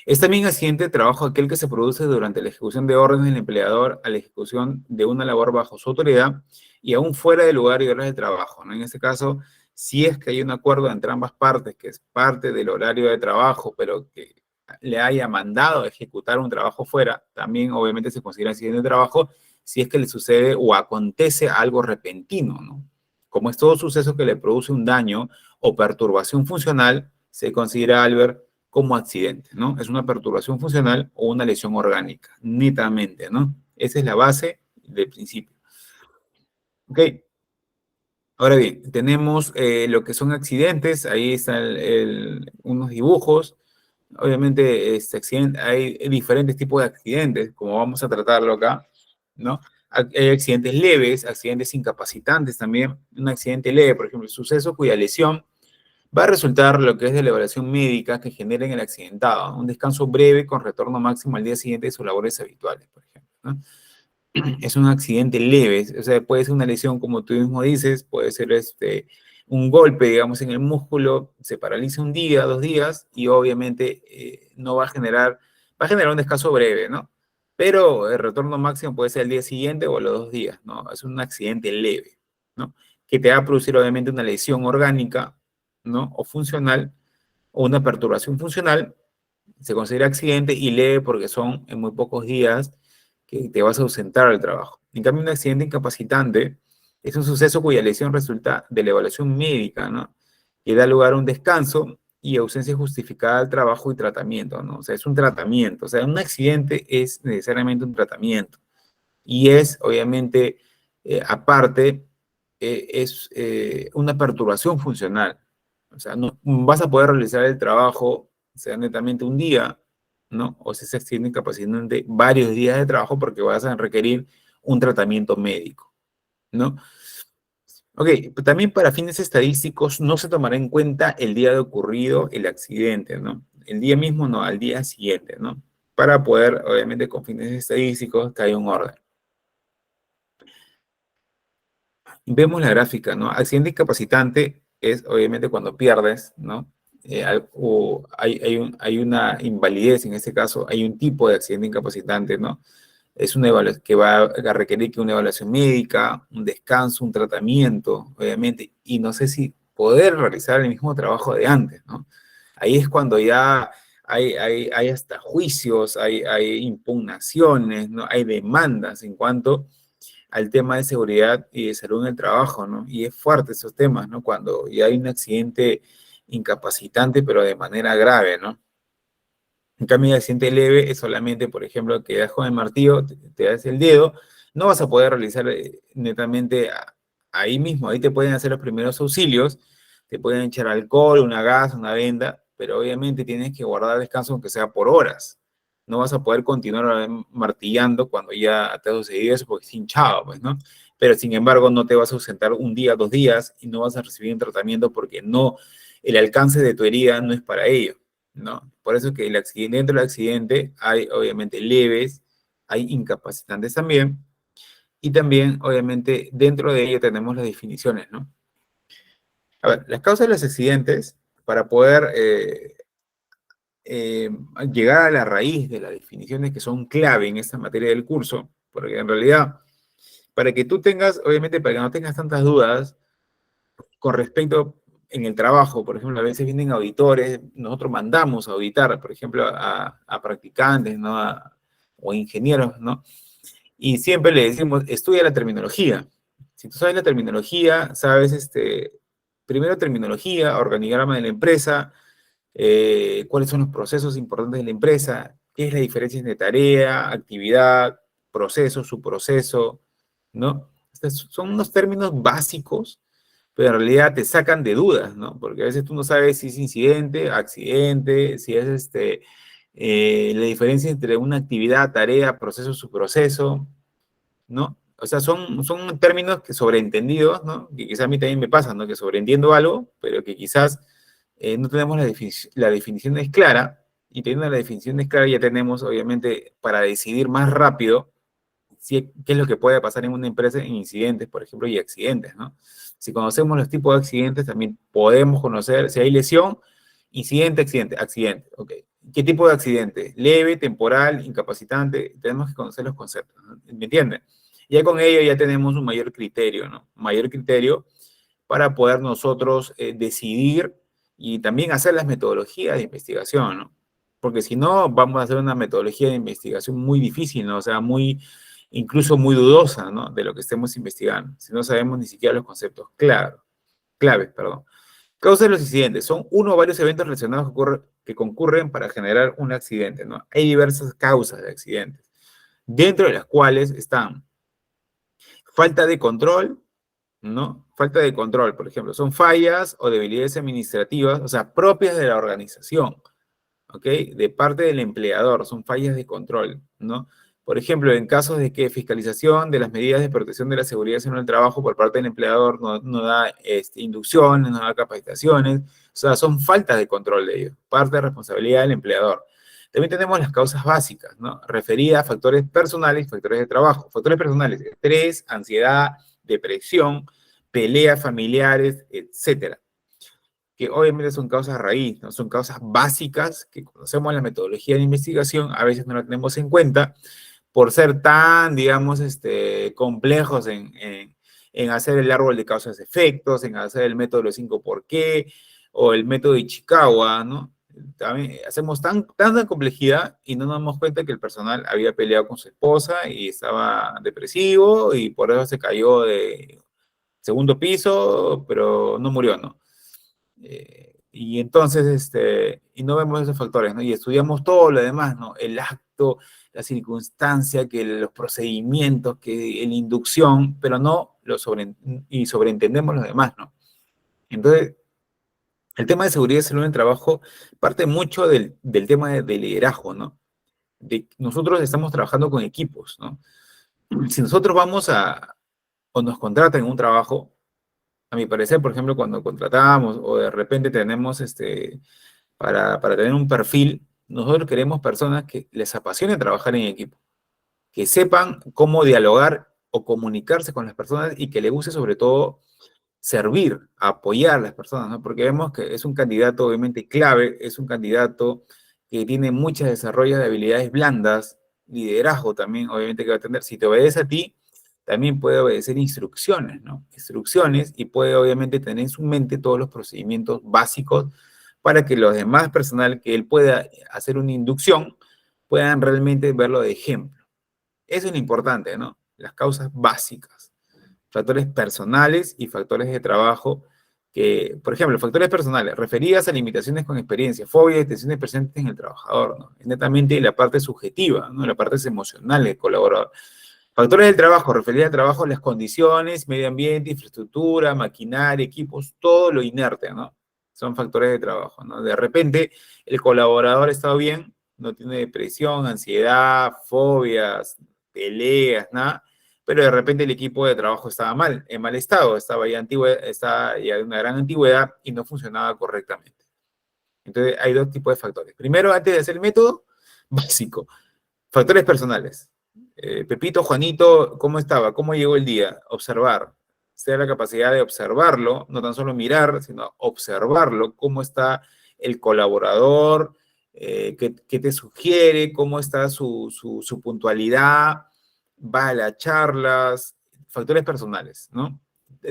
Es también accidente de trabajo aquel que se produce durante la ejecución de órdenes del empleador a la ejecución de una labor bajo su autoridad y aún fuera del lugar y horas de trabajo, ¿no? En este caso, si es que hay un acuerdo entre ambas partes, que es parte del horario de trabajo, pero que le haya mandado a ejecutar un trabajo fuera, también obviamente se considera accidente de trabajo si es que le sucede o acontece algo repentino, ¿no? Como es todo suceso que le produce un daño o perturbación funcional, se considera, Albert, como accidente, ¿no? Es una perturbación funcional o una lesión orgánica, netamente, ¿no? Esa es la base del principio. ¿Ok? Ahora bien, tenemos lo que son accidentes, ahí están unos dibujos. Obviamente, hay diferentes tipos de accidentes, como vamos a tratarlo acá, ¿no? Hay accidentes leves, accidentes incapacitantes también. Un accidente leve, por ejemplo, el suceso cuya lesión va a resultar lo que es de la evaluación médica que genera en el accidentado, ¿no? Un descanso breve con retorno máximo al día siguiente de sus labores habituales, por ejemplo, ¿no? Es un accidente leve, o sea, puede ser una lesión, como tú mismo dices, puede ser un golpe, digamos, en el músculo, se paraliza un día, 2 días, y obviamente no va a generar un descanso breve, ¿no? Pero el retorno máximo puede ser el día siguiente o los 2 días, ¿no? Es un accidente leve, ¿no? Que te va a producir obviamente una lesión orgánica, ¿no? O funcional, o una perturbación funcional, se considera accidente, y leve porque son en muy pocos días que te vas a ausentar del trabajo. En cambio, un accidente incapacitante es un suceso cuya lesión resulta de la evaluación médica, ¿no? Que da lugar a un descanso y ausencia justificada del trabajo y tratamiento, ¿no? O sea, es un tratamiento. O sea, un accidente es necesariamente un tratamiento. Y es, obviamente, aparte, es una perturbación funcional. O sea, no vas a poder realizar el trabajo, sea netamente un día, ¿no? O si se extiende incapacitante varios días de trabajo porque vas a requerir un tratamiento médico, ¿no? Ok, también para fines estadísticos no se tomará en cuenta el día de ocurrido el accidente, ¿no? El día mismo no, al día siguiente, ¿no? Para poder, obviamente, con fines estadísticos, que haya un orden. Vemos la gráfica, ¿no? Accidente incapacitante es obviamente cuando pierdes, ¿no? O hay una invalidez, en este caso, hay un tipo de accidente incapacitante, ¿no? Es una evaluación que va a requerir que una evaluación médica, un descanso, un tratamiento, obviamente, y no sé si poder realizar el mismo trabajo de antes, ¿no? Ahí es cuando ya hay hasta juicios, hay impugnaciones, ¿no? Hay demandas en cuanto al tema de seguridad y de salud en el trabajo, ¿no? Y es fuerte esos temas, ¿no? Cuando ya hay un accidente incapacitante, pero de manera grave, ¿no? En cambio, el accidente leve es solamente, por ejemplo, que das con el martillo, te das el dedo, no vas a poder realizar netamente ahí mismo, ahí te pueden hacer los primeros auxilios, te pueden echar alcohol, una gasa, una venda, pero obviamente tienes que guardar descanso aunque sea por horas. No vas a poder continuar martillando cuando ya te ha sucedido eso porque es hinchado, pues, ¿no? Pero sin embargo, no te vas a ausentar un día, 2 días y no vas a recibir un tratamiento porque no, el alcance de tu herida no es para ello, ¿no? Por eso que el accidente, dentro del accidente hay obviamente leves, hay incapacitantes también, y también obviamente dentro de ello tenemos las definiciones, ¿no? A ver, las causas de los accidentes, para poder eh, llegar a la raíz de las definiciones que son clave en esta materia del curso, porque en realidad, para que tú tengas, obviamente para que no tengas tantas dudas, con respecto en el trabajo, por ejemplo, a veces vienen auditores, nosotros mandamos a auditar, por ejemplo, a practicantes, ¿no? O ingenieros, ¿no? Y siempre le decimos, estudia la terminología. Si tú sabes la terminología, sabes, primero terminología, organigrama de la empresa, cuáles son los procesos importantes de la empresa, qué es la diferencia entre tarea, actividad, proceso, subproceso, ¿no? Estos son unos términos básicos, pero en realidad te sacan de dudas, ¿no? Porque a veces tú no sabes si es incidente, accidente, si es la diferencia entre una actividad, tarea, proceso, subproceso, ¿no? O sea, son términos que sobreentendidos, ¿no? Que quizás a mí también me pasa, ¿no? Que sobreentiendo algo, pero que quizás no tenemos la definición es clara, y teniendo la definición es clara ya tenemos, obviamente, para decidir más rápido qué es lo que puede pasar en una empresa en incidentes, por ejemplo, y accidentes, ¿no? Si conocemos los tipos de accidentes, también podemos conocer si hay lesión, incidente, accidente, accidente, ok. ¿Qué tipo de accidente? Leve, temporal, incapacitante, tenemos que conocer los conceptos, ¿no? ¿Me entienden? Ya con ello ya tenemos un mayor criterio, ¿no? Un mayor criterio para poder nosotros decidir y también hacer las metodologías de investigación, ¿no? Porque si no, vamos a hacer una metodología de investigación muy difícil, ¿no? O sea, incluso muy dudosa, ¿no? De lo que estemos investigando, si no sabemos ni siquiera los conceptos claves, perdón. Causas de los incidentes. Son uno o varios eventos relacionados que concurren para generar un accidente, ¿no? Hay diversas causas de accidentes, dentro de las cuales están falta de control, ¿no? Falta de control, por ejemplo, son fallas o debilidades administrativas, o sea, propias de la organización, ¿ok? De parte del empleador, son fallas de control, ¿no? Por ejemplo, en casos de que fiscalización de las medidas de protección de la seguridad en el trabajo por parte del empleador no da inducciones, no da capacitaciones, o sea, son faltas de control de ellos, parte de responsabilidad del empleador. También tenemos las causas básicas, ¿no? Referidas a factores personales y factores de trabajo. Factores personales, estrés, ansiedad, depresión, peleas familiares, etcétera, que obviamente son causas raíz, ¿no? Son causas básicas que conocemos en la metodología de investigación, a veces no la tenemos en cuenta por ser tan, digamos, complejos en hacer el árbol de causas-efectos, en hacer el método de los 5 por qué, o el método de Ichikawa, ¿no? También hacemos tanta complejidad y no nos damos cuenta que el personal había peleado con su esposa y estaba depresivo y por eso se cayó de segundo piso, pero no murió, ¿no? Y entonces, y no vemos esos factores, ¿no? Y estudiamos todo lo demás, ¿no? El acto, la circunstancia, que los procedimientos, que la inducción, pero no y sobreentendemos los demás, ¿no? Entonces, el tema de seguridad y salud en el trabajo parte mucho del tema de liderazgo, ¿no? Nosotros estamos trabajando con equipos, ¿no? Si nosotros vamos o nos contratan en un trabajo, a mi parecer, por ejemplo, cuando contratamos o de repente tenemos para tener un perfil, nosotros queremos personas que les apasione trabajar en equipo, que sepan cómo dialogar o comunicarse con las personas y que les guste sobre todo servir, apoyar a las personas, ¿no? Porque vemos que es un candidato obviamente clave, es un candidato que tiene muchos desarrollos de habilidades blandas, liderazgo también, obviamente que va a tener. Si te obedece a ti, también puede obedecer instrucciones, ¿no? Instrucciones y puede obviamente tener en su mente todos los procedimientos básicos para que los demás personal que él pueda hacer una inducción puedan realmente verlo de ejemplo. Eso es lo importante, ¿no? Las causas básicas. Factores personales y factores de trabajo que, por ejemplo, factores personales referidas a limitaciones con experiencia, fobias y tensiones presentes en el trabajador, ¿no? Es netamente la parte subjetiva, ¿no? La parte emocional del colaborador. Factores del trabajo, referidas al trabajo, las condiciones, medio ambiente, infraestructura, maquinaria, equipos, todo lo inerte, ¿no? Son factores de trabajo, ¿no? De repente, el colaborador está bien, no tiene depresión, ansiedad, fobias, peleas, nada, pero de repente el equipo de trabajo estaba mal, en mal estado, estaba ya de una gran antigüedad y no funcionaba correctamente. Entonces, hay dos tipos de factores. Primero, antes de hacer el método, básico, factores personales. Pepito, Juanito, ¿cómo estaba? ¿Cómo llegó el día? Observar. Sea la capacidad de observarlo, no tan solo mirar, sino observarlo, cómo está el colaborador, qué te sugiere, cómo está su puntualidad, va a las charlas, factores personales, ¿no?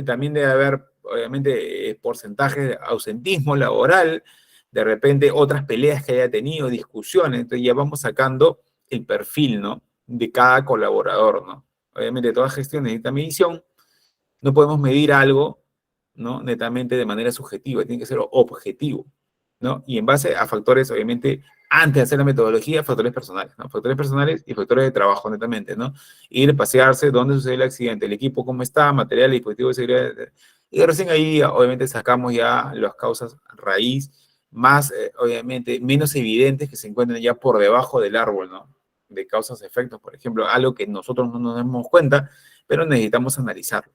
También debe haber, obviamente, porcentajes de ausentismo laboral, de repente otras peleas que haya tenido, discusiones, entonces ya vamos sacando el perfil, ¿no? De cada colaborador, ¿no? Obviamente toda gestión necesita medición, no podemos medir algo, ¿no? Netamente de manera subjetiva, tiene que ser objetivo, ¿no? Y en base a factores, obviamente, antes de hacer la metodología, factores personales, ¿no? Factores personales y factores de trabajo, netamente, ¿no? Ir, pasearse, dónde sucede el accidente, el equipo cómo está, material, dispositivo de seguridad, y recién ahí, obviamente, sacamos ya las causas raíz, más, obviamente, menos evidentes que se encuentran ya por debajo del árbol, ¿no? De causas efectos, por ejemplo, algo que nosotros no nos damos cuenta, pero necesitamos analizarlo.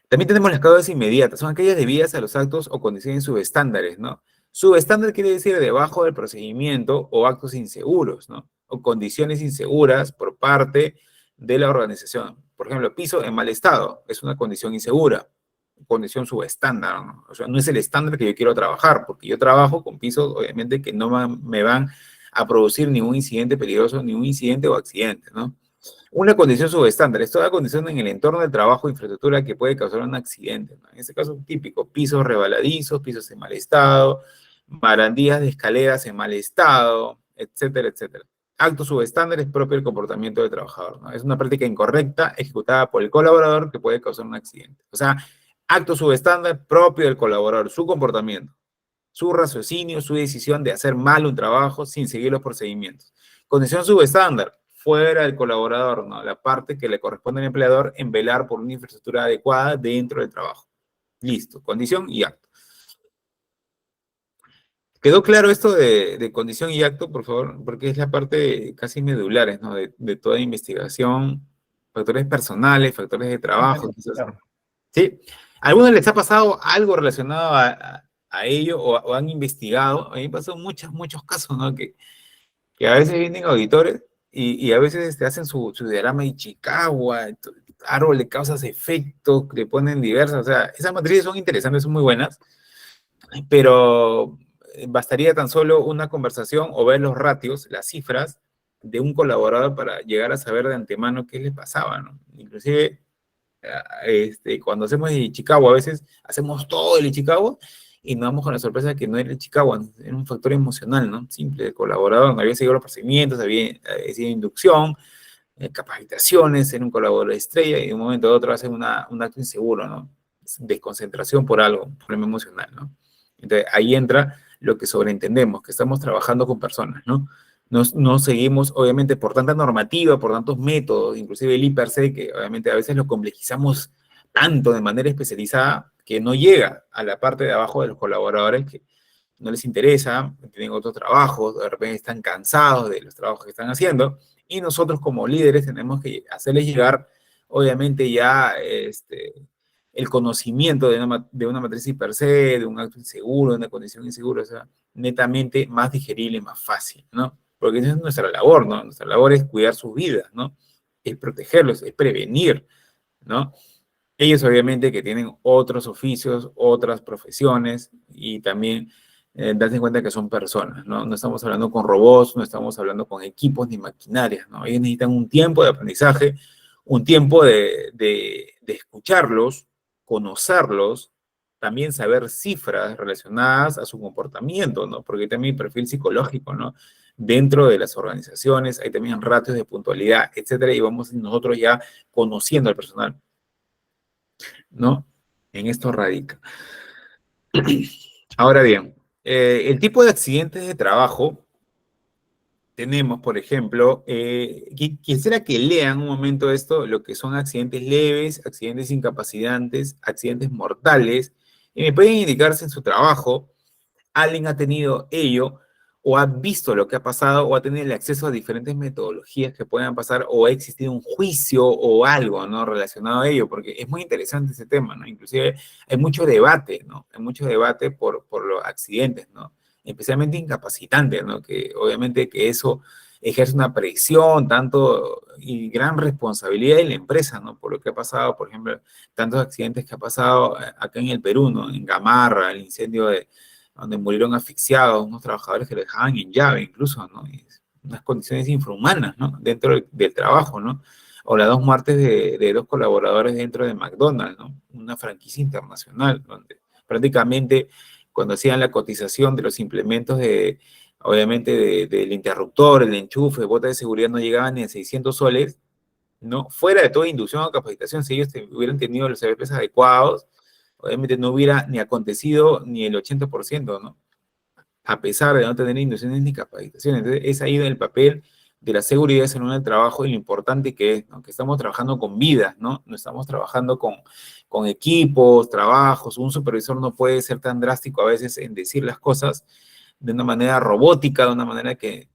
También tenemos las causas inmediatas, son aquellas debidas a los actos o condiciones subestándares, ¿no? Subestándar quiere decir debajo del procedimiento o actos inseguros, ¿no? O condiciones inseguras por parte de la organización. Por ejemplo, piso en mal estado es una condición insegura, condición subestándar, ¿no? O sea, no es el estándar que yo quiero trabajar, porque yo trabajo con pisos, obviamente, que no me van a producir ningún incidente peligroso, ningún incidente o accidente, ¿no? Una condición subestándar es toda condición en el entorno de trabajo o infraestructura que puede causar un accidente, ¿no? En este caso, típico, pisos rebaladizos, pisos en mal estado, barandillas de escaleras en mal estado, etcétera, etcétera. Actos subestándares propio del comportamiento del trabajador, ¿no? Es una práctica incorrecta ejecutada por el colaborador que puede causar un accidente. O sea, acto subestándar propio del colaborador, su comportamiento, su raciocinio, su decisión de hacer mal un trabajo sin seguir los procedimientos. Condición subestándar, fuera del colaborador, ¿no? La parte que le corresponde al empleador en velar por una infraestructura adecuada dentro del trabajo. Listo, condición y acto. ¿Quedó claro esto de condición y acto, por favor? Porque es la parte casi medulares, ¿no? De toda investigación, factores personales, factores de trabajo, quizás. Claro. ¿Sí? ¿A algunos les ha pasado algo relacionado a ello o han investigado? A mí me pasado muchos casos, ¿no? Que a veces vienen auditores y a veces hacen su diagrama de Chicago, árbol de causas efectos, le ponen diversas, o sea, esas matrices son interesantes, son muy buenas, pero bastaría tan solo una conversación o ver los ratios, las cifras de un colaborador para llegar a saber de antemano qué le pasaba, ¿no? Inclusive, cuando hacemos el Chicago, a veces hacemos todo el Chicago y nos damos con la sorpresa de que no era el Chicago, era un factor emocional, ¿no? Simple, el colaborador no había seguido los procedimientos, había sido inducción, capacitaciones, era un colaborador estrella y de un momento a otro hace un acto inseguro, ¿no? Desconcentración por algo, un problema emocional, ¿no? Entonces ahí entra lo que sobreentendemos, que estamos trabajando con personas, ¿no? No seguimos, obviamente, por tanta normativa, por tantos métodos, inclusive el IPRC, que obviamente a veces lo complejizamos tanto de manera especializada que no llega a la parte de abajo de los colaboradores que no les interesa, tienen otros trabajos, de repente están cansados de los trabajos que están haciendo, y nosotros como líderes tenemos que hacerles llegar, obviamente, ya el conocimiento de una matriz per se, de un acto inseguro, de una condición insegura, o sea, netamente más digerible, más fácil, ¿no? Porque esa es nuestra labor, ¿no? Nuestra labor es cuidar sus vidas, ¿no? Es protegerlos, es prevenir, ¿no? Ellos obviamente que tienen otros oficios, otras profesiones y también darse cuenta que son personas, ¿no? No estamos hablando con robots, no estamos hablando con equipos ni maquinarias, ¿no? Ellos necesitan un tiempo de aprendizaje, un tiempo de escucharlos, conocerlos, también saber cifras relacionadas a su comportamiento, ¿no? Porque también hay perfil psicológico, ¿no? Dentro de las organizaciones hay también ratios de puntualidad, etcétera, y vamos nosotros ya conociendo al personal, ¿no? En esto radica. Ahora bien, el tipo de accidentes de trabajo, tenemos, por ejemplo, quisiera que lean un momento esto, lo que son accidentes leves, accidentes incapacitantes, accidentes mortales, y me pueden indicar si en su trabajo alguien ha tenido ello, o ha visto lo que ha pasado, o ha tenido el acceso a diferentes metodologías que puedan pasar, o ha existido un juicio o algo, ¿no? Relacionado a ello, porque es muy interesante ese tema, ¿no? Inclusive hay mucho debate, ¿no? Hay mucho debate por los accidentes, ¿no? Especialmente incapacitantes, ¿no? Que obviamente que eso ejerce una presión tanto y gran responsabilidad de la empresa, ¿no? Por lo que ha pasado, por ejemplo, tantos accidentes que ha pasado acá en el Perú, ¿no? En Gamarra, el incendio donde murieron asfixiados, unos trabajadores que lo dejaban en llave incluso, ¿no? Y unas condiciones infrahumanas, ¿no? Dentro del trabajo, ¿no? O las dos muertes de dos colaboradores dentro de McDonald's, ¿no? Una franquicia internacional, donde prácticamente cuando hacían la cotización de los implementos obviamente, del interruptor, el enchufe, botas de seguridad no llegaban ni a 600 soles, ¿no? Fuera de toda inducción o capacitación, si ellos hubieran tenido los CVPs adecuados, obviamente no hubiera ni acontecido ni el 80%, ¿no? A pesar de no tener inducciones ni capacitaciones. Entonces, es ahí el papel de la seguridad en el trabajo y lo importante que es, ¿no? Que estamos trabajando con vidas, ¿no? No estamos trabajando con equipos, trabajos. Un supervisor no puede ser tan drástico a veces en decir las cosas de una manera robótica, de una manera que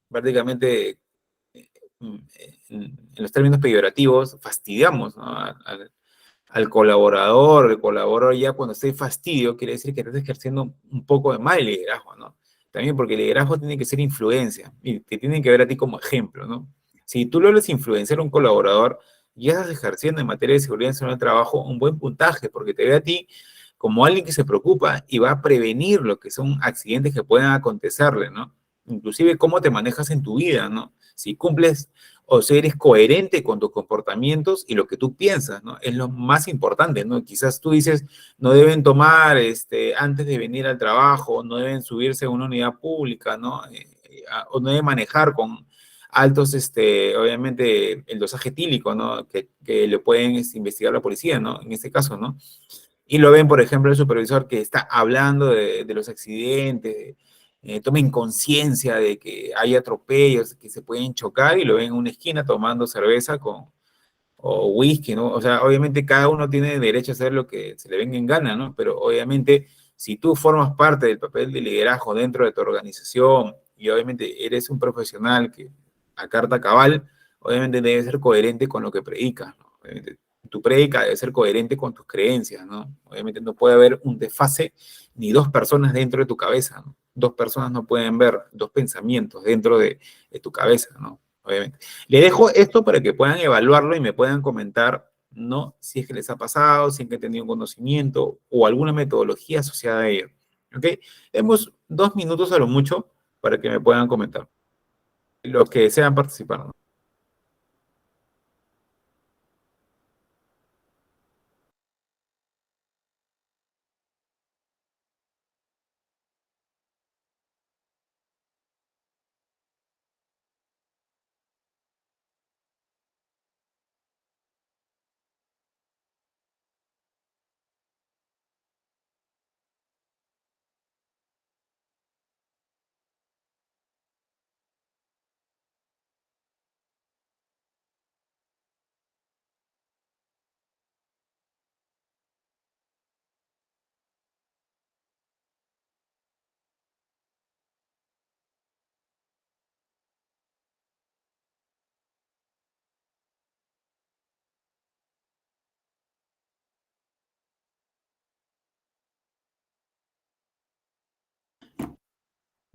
prácticamente, en los términos peyorativos, fastidiamos, ¿no? Al colaborador. El colaborador ya cuando esté fastidio quiere decir que estás ejerciendo un poco de mal liderazgo, ¿no? También porque el liderazgo tiene que ser influencia y te tienen que ver a ti como ejemplo, ¿no? Si tú logras influenciar a un colaborador, ya estás ejerciendo en materia de seguridad en el trabajo un buen puntaje porque te ve a ti como alguien que se preocupa y va a prevenir lo que son accidentes que puedan acontecerle, ¿no? Inclusive cómo te manejas en tu vida, ¿no? Si cumples o si eres coherente con tus comportamientos y lo que tú piensas, ¿no? Es lo más importante, ¿no? Quizás tú dices, no deben tomar antes de venir al trabajo, no deben subirse a una unidad pública, ¿no? O no deben manejar con altos, obviamente, el dosaje etílico, ¿no? Que le pueden investigar la policía, ¿no? En este caso, ¿no? Y lo ven, por ejemplo, el supervisor que está hablando de los accidentes, tomen conciencia de que hay atropellos, que se pueden chocar y lo ven en una esquina tomando cerveza o whisky, ¿no? O sea, obviamente cada uno tiene derecho a hacer lo que se le venga en gana, ¿no? Pero obviamente si tú formas parte del papel de liderazgo dentro de tu organización y obviamente eres un profesional que a carta cabal, obviamente debes ser coherente con lo que predicas, ¿no? Obviamente, tu prédica debe ser coherente con tus creencias, ¿no? Obviamente no puede haber un desfase ni dos personas dentro de tu cabeza, ¿no? Dos personas no pueden ver dos pensamientos dentro de tu cabeza, ¿no? Obviamente. Le dejo esto para que puedan evaluarlo y me puedan comentar, ¿no? Si es que les ha pasado, si es que han tenido un conocimiento o alguna metodología asociada a ello. ¿Ok? Tenemos 2 minutos a lo mucho para que me puedan comentar. Los que desean participar, ¿no?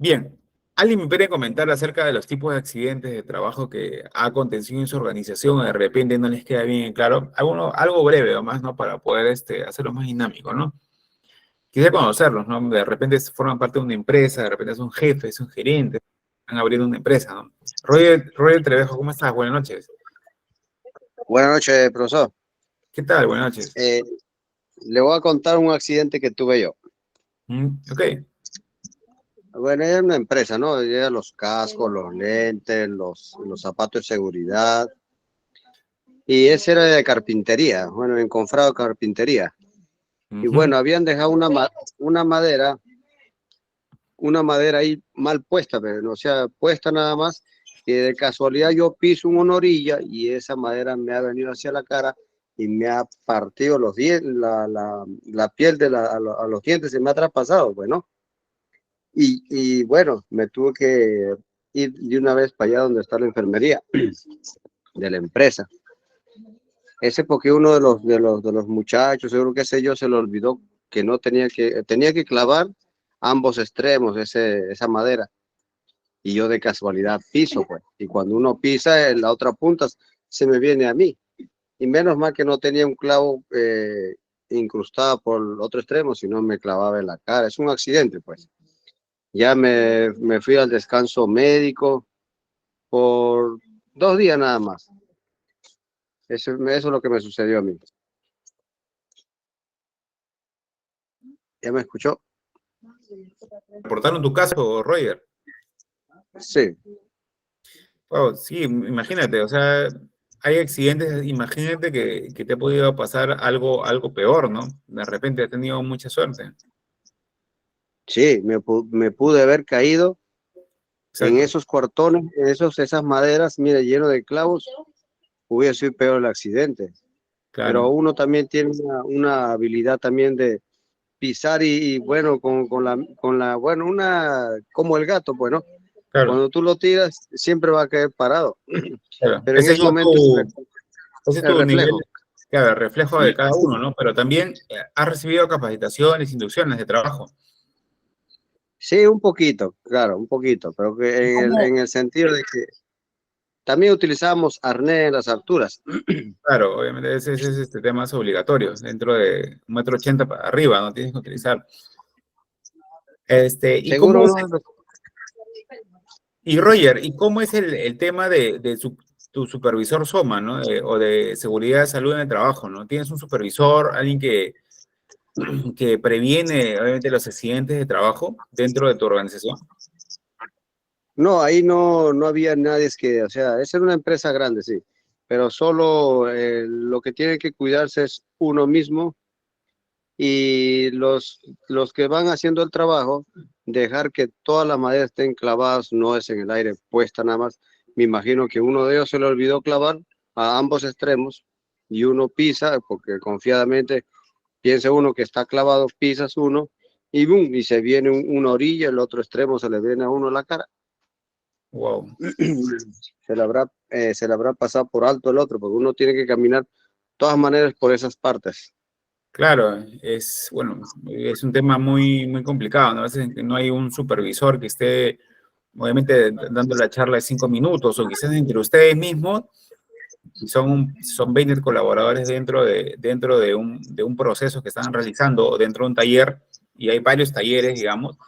Bien, ¿alguien me puede comentar acerca de los tipos de accidentes de trabajo que ha acontecido en su organización o de repente no les queda bien claro? Algo breve o más, ¿no? Para poder hacerlo más dinámico, ¿no? Quisiera conocerlos, ¿no? De repente forman parte de una empresa, de repente son jefes, son gerentes, están abriendo una empresa, ¿no? Roger Trevejo, ¿cómo estás? Buenas noches. Buenas noches, profesor. ¿Qué tal? Buenas noches. Le voy a contar un accidente que tuve yo. Ok, Bueno, era una empresa, ¿no? Era los cascos, los lentes, los zapatos de seguridad. Y ese era de carpintería, bueno, en Confrado Carpintería. Y bueno, habían dejado una madera ahí mal puesta, pero no, o sea, puesta nada más, que de casualidad yo piso en una orilla y esa madera me ha venido hacia la cara y me ha partido los dientes, la piel a los dientes se me ha traspasado, bueno. Y bueno, me tuve que ir de una vez para allá donde está la enfermería de la empresa. Ese porque uno de los muchachos, seguro que sé yo, se le olvidó que no tenía que clavar ambos extremos esa madera. Y yo de casualidad piso, pues. Y cuando uno pisa, en la otra punta se me viene a mí. Y menos mal que no tenía un clavo incrustado por el otro extremo, sino me clavaba en la cara. Es un accidente, pues. Ya me fui al descanso médico por 2 días nada más. Eso es lo que me sucedió a mí. ¿Ya me escuchó? ¿reportaron tu caso, Roger? Sí. Wow, sí, imagínate, o sea, hay accidentes, imagínate que te ha podido pasar algo peor, ¿no? De repente has tenido mucha suerte. Sí, me pude haber caído en Exacto, esos cuartones, en esas maderas, mire, lleno de clavos, hubiera sido peor el accidente. Pero claro, uno también tiene una habilidad también de pisar y bueno, bueno, como el gato, pues, ¿no? claro, Cuando tú lo tiras, siempre va a caer parado. claro. Pero en Ese es ese momento ese es el tu nivel, reflejo. claro, el reflejo de cada uno, ¿no? Pero también has recibido capacitaciones, inducciones de trabajo. Sí, un poquito, claro, un poquito, pero que ¿Cómo? en el sentido de que también utilizamos arnés en las alturas. Claro, obviamente ese es este tema es obligatorio, dentro de 1,80 m para arriba, ¿no? Tienes que utilizar. ¿Y cómo Seguro es? uno de los Y Roger, ¿y cómo es el tema de tu supervisor SOMA, ¿no? O de seguridad de salud en el trabajo, ¿no? ¿Tienes un supervisor, alguien que previene, obviamente, los accidentes de trabajo dentro de tu organización? No, ahí no había nadie o sea, esa era una empresa grande, sí, pero solo lo que tiene que cuidarse es uno mismo y los que van haciendo el trabajo dejar que todas las maderas estén clavadas, no es en el aire puesta nada más. Me imagino que uno de ellos se le olvidó clavar a ambos extremos y uno pisa, porque confiadamente piensa uno que está clavado, pisas uno y boom, y se viene una orilla, el otro extremo se le viene a uno la cara. Wow. Se le habrá pasado por alto el otro, porque uno tiene que caminar de todas maneras por esas partes. Claro, bueno, es un tema muy, muy complicado, ¿no? A veces no hay un supervisor que esté, obviamente, dando la charla de 5 minutos, o quizás entre ustedes mismos, y son 20 colaboradores dentro de un proceso que están realizando, o dentro de un taller, y hay varios talleres, digamos,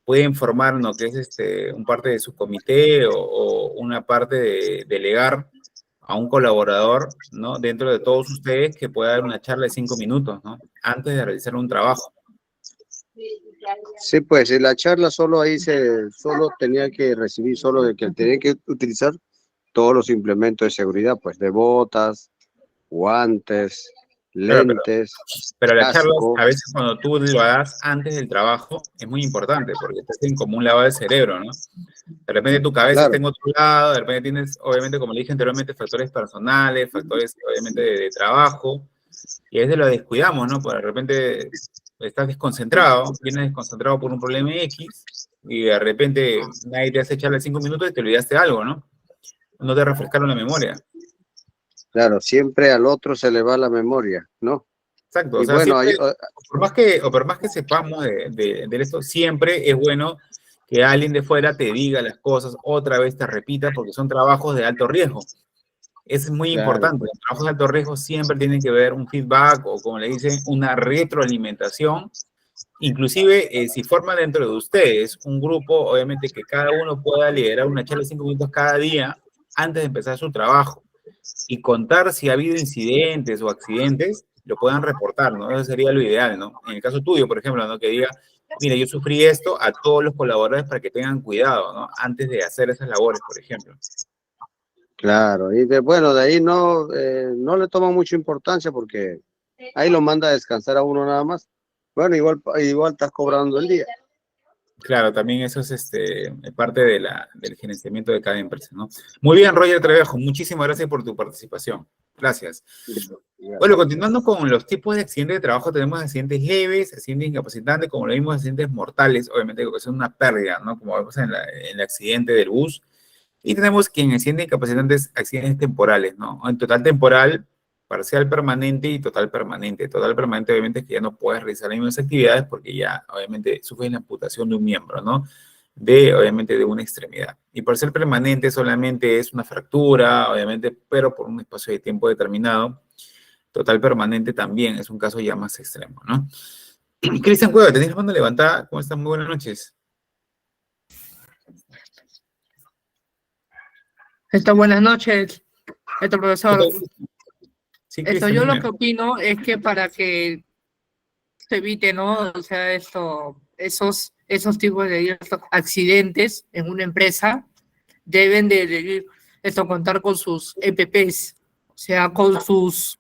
pueden formar lo que es un parte de su comité o una parte de delegar a un colaborador, ¿no? Dentro de todos ustedes que pueda dar una charla de 5 minutos, ¿no? Antes de realizar un trabajo. Sí, pues en la charla solo solo tenía que recibir, solo de que tenía que utilizar todos los implementos de seguridad, pues de botas, guantes, Claro, lentes, pero las charlas, casco. a veces cuando tú lo hagas antes del trabajo, es muy importante, porque te hacen como un lavado de cerebro, ¿no? De repente tu cabeza Claro. está en otro lado, de repente tienes, obviamente, como le dije anteriormente, factores personales, factores, obviamente, de trabajo, y a veces lo descuidamos, ¿no? Porque de repente estás desconcentrado, vienes desconcentrado por un problema X, y de repente nadie te hace echarle 5 minutos y te olvidaste algo, ¿no? No te refrescaron la memoria. Claro, siempre al otro se le va la memoria, ¿no? Exacto, o Y sea, bueno, siempre, por más que sepamos de esto, siempre es bueno que alguien de fuera te diga las cosas, otra vez te repita, porque son trabajos de alto riesgo. Es muy claro, importante. pues, Los trabajos de alto riesgo siempre tienen que ver un feedback o, como le dicen, una retroalimentación. Inclusive, si forman dentro de ustedes un grupo, obviamente que cada uno pueda liderar una charla de 5 minutos cada día antes de empezar su trabajo y contar si ha habido incidentes o accidentes, lo puedan reportar, ¿no? Eso sería lo ideal, ¿no? En el caso tuyo, por ejemplo, ¿no? Que diga, mira, yo sufrí esto, a todos los colaboradores para que tengan cuidado, ¿no? Antes de hacer esas labores, por ejemplo. claro. Y bueno, de ahí no le toma mucha importancia porque ahí lo manda a descansar a uno nada más. Bueno, igual estás cobrando el día. Claro, también eso es parte del gerenciamiento de cada empresa, ¿no? Muy bien, Roger Trevejo, muchísimas gracias por tu participación. Gracias. Bueno, continuando con los tipos de accidentes de trabajo, tenemos accidentes leves, accidentes incapacitantes, como lo vimos, accidentes mortales, obviamente que son una pérdida, ¿no? Como vemos en el accidente del bus. Y tenemos que en accidentes incapacitantes, accidentes temporales, ¿no? En total temporal, parcial permanente y total permanente. Total permanente, obviamente, es que ya no puedes realizar las mismas actividades porque ya, obviamente, sufres la amputación de un miembro, ¿no? Obviamente, de una extremidad. Y parcial permanente solamente es una fractura, obviamente, pero por un espacio de tiempo determinado. Total permanente también es un caso ya más extremo, ¿no? Cristian Cueva, ¿tenés la mano levantada? ¿Cómo están? Muy buenas noches. Buenas noches, profesor. Sí, Yo Cristian, lo dime. que opino es que para que se evite, ¿no? O sea, esos tipos de estos accidentes en una empresa deben de contar con sus EPPs, o sea, con sus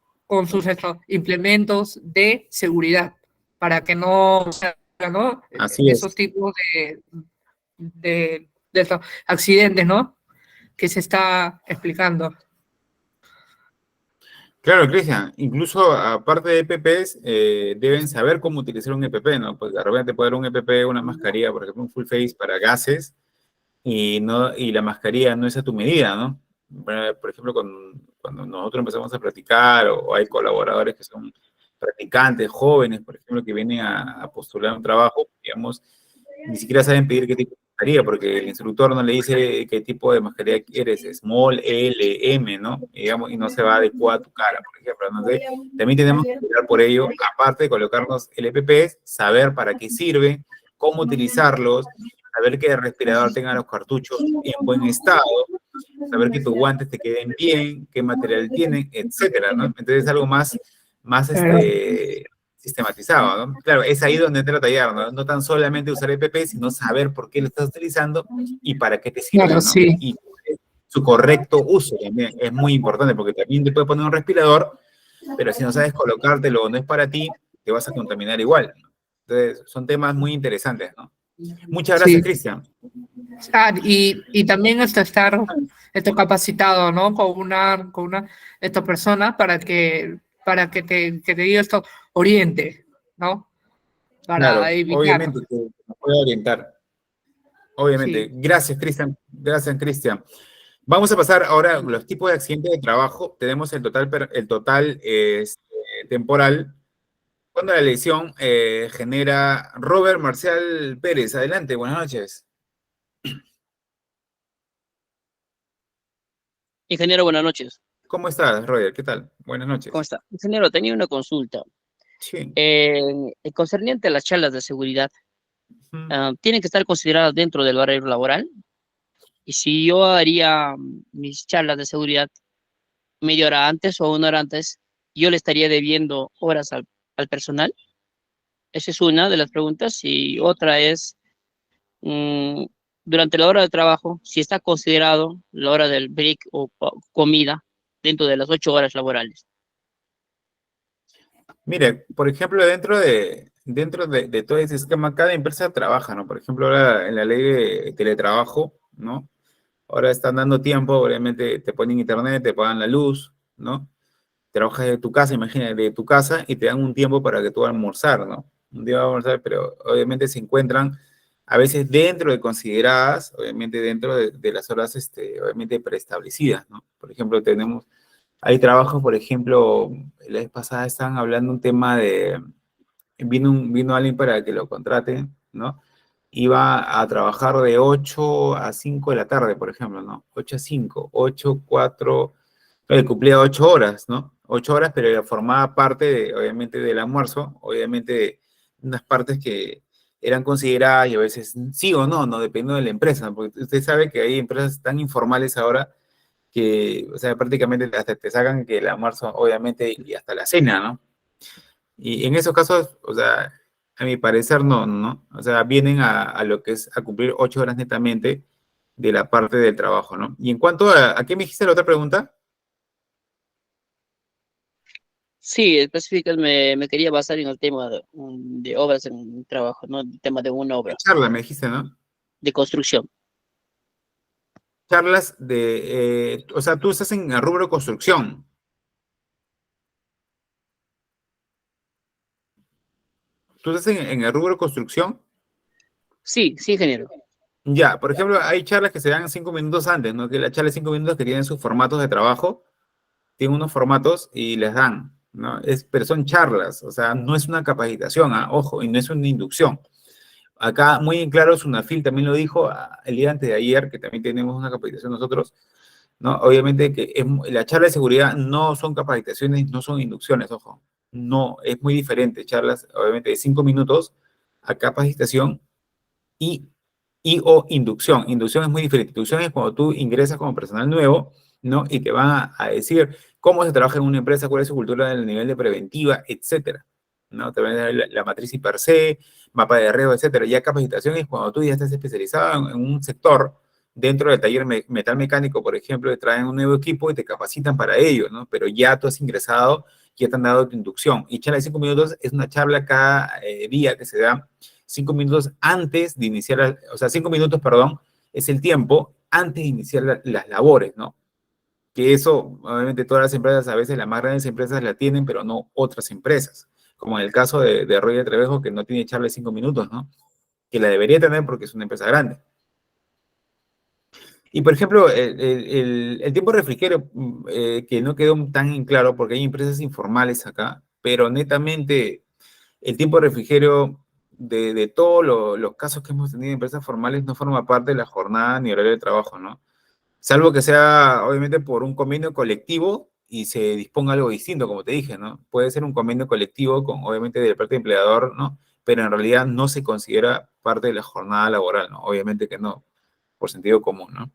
implementos de seguridad, para que no, ¿no? Así es. Esos tipos de estos accidentes, ¿no? Que se está explicando. Claro, Cristian, incluso aparte de EPPs, deben saber cómo utilizar un EPP, ¿no? Pues de repente puede haber un EPP, una mascarilla, por ejemplo, un full face para gases, y la mascarilla no es a tu medida, ¿no? Por ejemplo, cuando nosotros empezamos a practicar, o hay colaboradores que son practicantes, jóvenes, por ejemplo, que vienen a postular un trabajo, digamos, ni siquiera saben pedir qué tipo de mascarilla, porque el instructor no le dice qué tipo de mascarilla quieres, small, L, M, ¿no? Y, digamos, y no se va a adecuar a tu cara, por ejemplo. Entonces, también tenemos que cuidar por ello, aparte de colocarnos el EPP, saber para qué sirve, cómo utilizarlos, saber que el respirador tenga los cartuchos en buen estado, saber que tus guantes te queden bien, qué material tienen, etcétera, ¿no? Entonces, algo más sistematizado, ¿no? Claro, es ahí donde entra a tallar, ¿no? No tan solamente usar EPP, sino saber por qué lo estás utilizando y para qué te sirve, Claro, ¿no? sí. Y su correcto uso también es muy importante, porque también te puede poner un respirador, pero si no sabes colocártelo o no es para ti, te vas a contaminar igual, ¿no? Entonces, son temas muy interesantes, ¿no? Muchas gracias, Sí. Cristian. Y también estar capacitado, ¿no? Con una esta persona para que te diga esto, oriente, ¿no? Para Claro, evitar, obviamente que nos puede orientar. Obviamente. sí. Gracias, Cristian. Gracias, Cristian. Vamos a pasar ahora a los tipos de accidentes de trabajo. Tenemos el total temporal. Cuando la lesión genera Robert Marcial Pérez. Adelante, buenas noches. Ingeniero, buenas noches. ¿Cómo estás, Roger? ¿Qué tal? Buenas ¿Cómo noches. está? Ingeniero, tenía una consulta. Sí. Concerniente a las charlas de seguridad, Ujú. ¿tienen que estar consideradas dentro del horario laboral? Y si yo haría mis charlas de seguridad media hora antes o una hora antes, ¿yo le estaría debiendo horas al personal? Esa es una de las preguntas. Y otra es, mm, durante la hora de trabajo, si está considerado la hora del break o comida dentro de las 8 horas laborales. Mire, por ejemplo, dentro de todo ese esquema, cada empresa trabaja, ¿no? Por ejemplo, ahora en la ley de teletrabajo, ¿no? Ahora están dando tiempo, obviamente te ponen internet, te pagan la luz, ¿no? Trabajas de tu casa, imagínate, de tu casa y te dan un tiempo para que tú almorzar, ¿no? Un día va a almorzar, pero obviamente se encuentran a veces dentro de consideradas, obviamente dentro de las horas, obviamente preestablecidas, ¿no? Por ejemplo, hay trabajos, por ejemplo, la vez pasada estaban hablando un tema vino alguien para que lo contraten, ¿no? Iba a trabajar de 8 a 5 de la tarde, por ejemplo, ¿no? 8 a 5, 8, 4, cumplía 8 horas, ¿no? 8 horas, pero formaba parte, obviamente, del almuerzo, obviamente, de unas partes que eran consideradas y a veces sí o no, ¿no? Dependiendo de la empresa, ¿no? Porque usted sabe que hay empresas tan informales ahora que, o sea, prácticamente hasta te sacan que el almuerzo, obviamente, y hasta la cena, ¿no? Y en esos casos, o sea, a mi parecer no, ¿no? O sea, vienen a lo que es a cumplir 8 horas netamente de la parte del trabajo, ¿no? Y en cuanto ¿a qué me dijiste la otra pregunta? Sí, específicamente me quería basar en el tema de obras en el trabajo, ¿no? El tema de una obra Charla, me dijiste, ¿no? de construcción. Charlas o sea, tú estás en el rubro construcción. Tú estás en el rubro construcción. Sí, sí, ingeniero. Ya, por ejemplo, hay charlas que se dan 5 minutos antes, ¿no? Que la charla de 5 minutos que tienen sus formatos de trabajo, tienen unos formatos y les dan, ¿no? Pero son charlas, o sea, no es una capacitación, ojo, y no es una inducción. Acá, muy en claro, Sunafil también lo dijo el día antes de ayer, que también tenemos una capacitación nosotros, ¿no? Obviamente que la charla de seguridad no son capacitaciones, no son inducciones, ojo. No, es muy diferente. Charlas, obviamente, de 5 minutos a capacitación y, o inducción. Inducción es muy diferente. Inducción es cuando tú ingresas como personal nuevo, ¿no? Y te van a decir cómo se trabaja en una empresa, cuál es su cultura del nivel de preventiva, etcétera, ¿no? Te van a dar la matriz per se, mapa de riesgo, etcétera. Ya capacitación es cuando tú ya estás especializado en un sector, dentro del taller metal mecánico, por ejemplo, te traen un nuevo equipo y te capacitan para ello, ¿no? Pero ya tú has ingresado, ya te han dado tu inducción. Y charla de 5 minutos es una charla cada día que se da 5 minutos antes de iniciar, o sea, 5 minutos, perdón, es el tiempo antes de iniciar las labores, ¿no? Que eso, obviamente, todas las empresas, a veces las más grandes empresas la tienen, pero no otras empresas. Como en el caso de Roger Trevejo, que no tiene charla de 5 minutos, ¿no? Que la debería tener porque es una empresa grande. Y, por ejemplo, el tiempo de refrigerio, que no quedó tan en claro, porque hay empresas informales acá, pero netamente el tiempo de refrigerio de todos los casos que hemos tenido en empresas formales no forma parte de la jornada ni horario de trabajo, ¿no? Salvo que sea, obviamente, por un convenio colectivo y se disponga algo distinto, como te dije, ¿no? Puede ser un convenio colectivo con, obviamente, de parte del empleador, ¿no? Pero en realidad no se considera parte de la jornada laboral, ¿no? Obviamente que no, por sentido común, ¿no?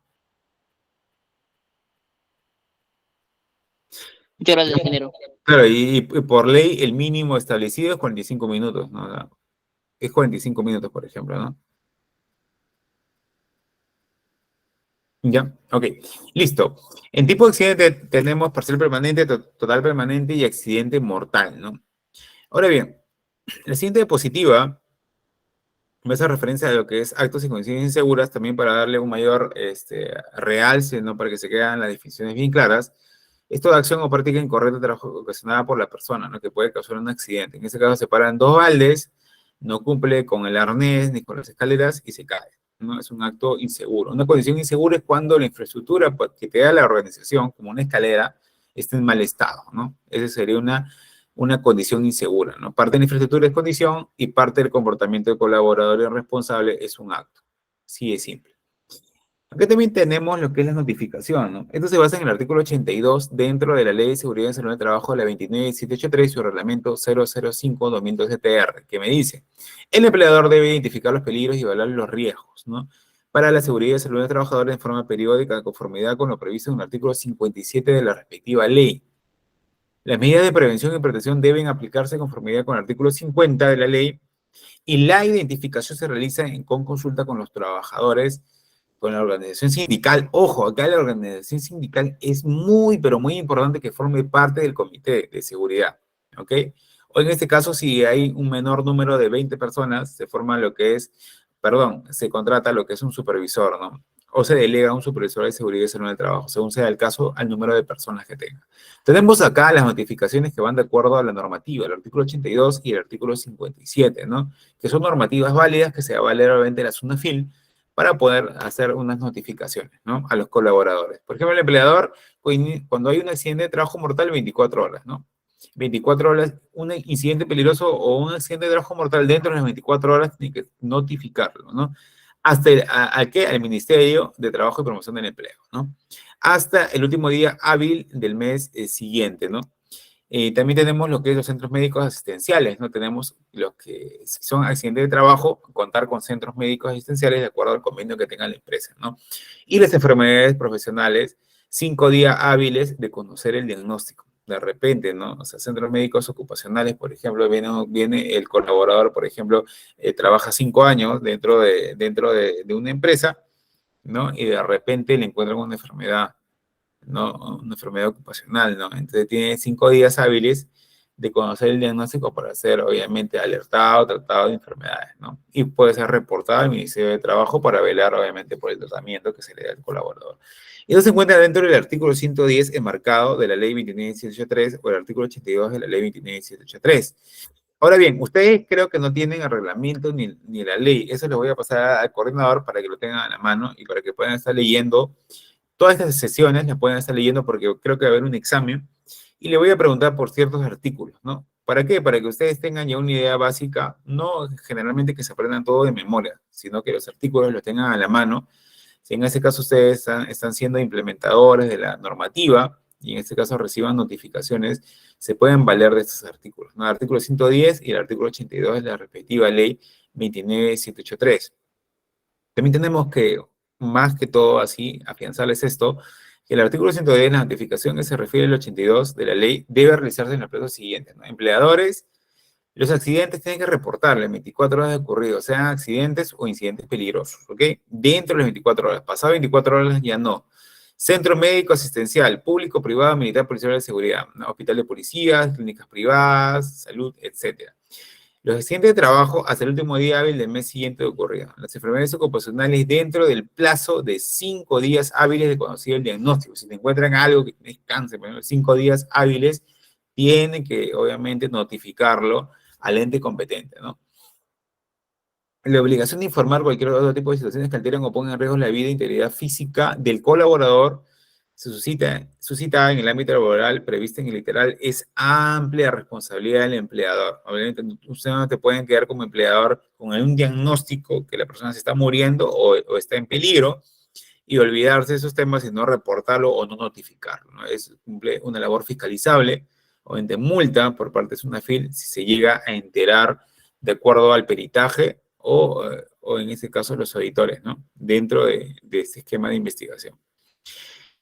Muchas gracias, ingeniero. Claro, y por ley el mínimo establecido es 45 minutos, ¿no? O sea, es 45 minutos, por ejemplo, ¿no? Ya, ok, listo. En tipo de accidente tenemos parcial permanente, total permanente y accidente mortal, ¿no? Ahora bien, la siguiente diapositiva me hace referencia a lo que es actos y condiciones inseguras, también para darle un mayor realce, ¿no? Para que se queden las definiciones bien claras. Es toda acción o práctica incorrecta de trabajo ocasionada por la persona, ¿no? Que puede causar un accidente. En este caso se paran dos baldes, no cumple con el arnés ni con las escaleras y se cae, ¿no? Es un acto inseguro. Una condición insegura es cuando la infraestructura que te da la organización, como una escalera, está en mal estado, ¿no? Esa sería una condición insegura, ¿no? Parte de la infraestructura es condición y parte del comportamiento del colaborador irresponsable es un acto. Sí, es simple. Aquí también tenemos lo que es la notificación, ¿no? Esto se basa en el artículo 82 dentro de la Ley de Seguridad y Salud de Trabajo, la 29783 y su reglamento 005-2012-TR, que me dice, el empleador debe identificar los peligros y evaluar los riesgos, ¿no? Para la seguridad y salud de trabajadores en forma periódica, de conformidad con lo previsto en el artículo 57 de la respectiva ley. Las medidas de prevención y protección deben aplicarse en conformidad con el artículo 50 de la ley y la identificación se realiza con consulta con los trabajadores, con la organización sindical. Ojo, acá la organización sindical es muy, pero muy importante que forme parte del comité de seguridad, ¿ok? O en este caso, si hay un menor número de 20 personas, se forma lo que es, perdón, se contrata lo que es un supervisor, ¿no? O se delega a un supervisor de seguridad y salud del trabajo, según sea el caso, al número de personas que tenga. Tenemos acá las notificaciones que van de acuerdo a la normativa, el artículo 82 y el artículo 57, ¿no? Que son normativas válidas que se va a valer obviamente la SUNAFIL para poder hacer unas notificaciones, ¿no? A los colaboradores. Por ejemplo, el empleador, cuando hay un accidente de trabajo mortal, 24 horas, ¿no? 24 horas, un incidente peligroso o un accidente de trabajo mortal dentro de las 24 horas, tiene que notificarlo, ¿no? Hasta al Ministerio de Trabajo y Promoción del Empleo, ¿no? Hasta el último día hábil del mes siguiente, ¿no? También tenemos lo que es los centros médicos asistenciales, ¿no? Tenemos los que, si son accidentes de trabajo, contar con centros médicos asistenciales de acuerdo al convenio que tenga la empresa, ¿no? Y las enfermedades profesionales, 5 días hábiles de conocer el diagnóstico. De repente, ¿no? O sea, centros médicos ocupacionales, por ejemplo, viene el colaborador, por ejemplo, trabaja 5 años dentro de una empresa, ¿no? Y de repente le encuentran una enfermedad, ¿no? Una enfermedad ocupacional, ¿no? Entonces tiene 5 días hábiles de conocer el diagnóstico para ser, obviamente, alertado, tratado de enfermedades, ¿no? Y puede ser reportado al Ministerio de Trabajo para velar, obviamente, por el tratamiento que se le da al colaborador. Y eso se encuentra dentro del artículo 110 enmarcado de la Ley 29783 o el artículo 82 de la Ley 29783. Ahora bien, ustedes creo que no tienen el reglamento ni la ley. Eso les voy a pasar al coordinador para que lo tengan a la mano y para que puedan estar leyendo. Todas estas sesiones las pueden estar leyendo porque creo que va a haber un examen y le voy a preguntar por ciertos artículos, ¿no? ¿Para qué? Para que ustedes tengan ya una idea básica, no generalmente que se aprendan todo de memoria, sino que los artículos los tengan a la mano. Si en ese caso ustedes están siendo implementadores de la normativa y en este caso reciban notificaciones, se pueden valer de estos artículos, ¿no? El artículo 110 y el artículo 82 de la respectiva ley 29783. También tenemos que, más que todo así, afianzarles esto, que el artículo 110 de la notificación que se refiere al 82 de la ley debe realizarse en los plazos siguientes, ¿no? Empleadores, los accidentes tienen que reportarle 24 horas de ocurrido, sean accidentes o incidentes peligrosos, ¿ok? Dentro de las 24 horas. Pasado 24 horas ya no. Centro médico asistencial, público, privado, militar, policial de seguridad, ¿no? Hospital de policías, clínicas privadas, salud, etc. Los accidentes de trabajo hasta el último día hábil del mes siguiente de ocurrido. Las enfermedades ocupacionales dentro del plazo de 5 días hábiles de conocer el diagnóstico. Si te encuentran algo que es cáncer, por ejemplo, 5 días hábiles, tienen que, obviamente, notificarlo al ente competente, ¿no? La obligación de informar cualquier otro tipo de situaciones que alteran o pongan en riesgo la vida e integridad física del colaborador se suscita en el ámbito laboral prevista en el literal es amplia responsabilidad del empleador. Obviamente, ustedes no te pueden quedar como empleador con un diagnóstico que la persona se está muriendo o está en peligro y olvidarse de esos temas y no reportarlo o no notificarlo, ¿no? Cumple una labor fiscalizable o de multa por parte de SUNAFIL si se llega a enterar de acuerdo al peritaje o en este caso los auditores, ¿no? Dentro de este esquema de investigación.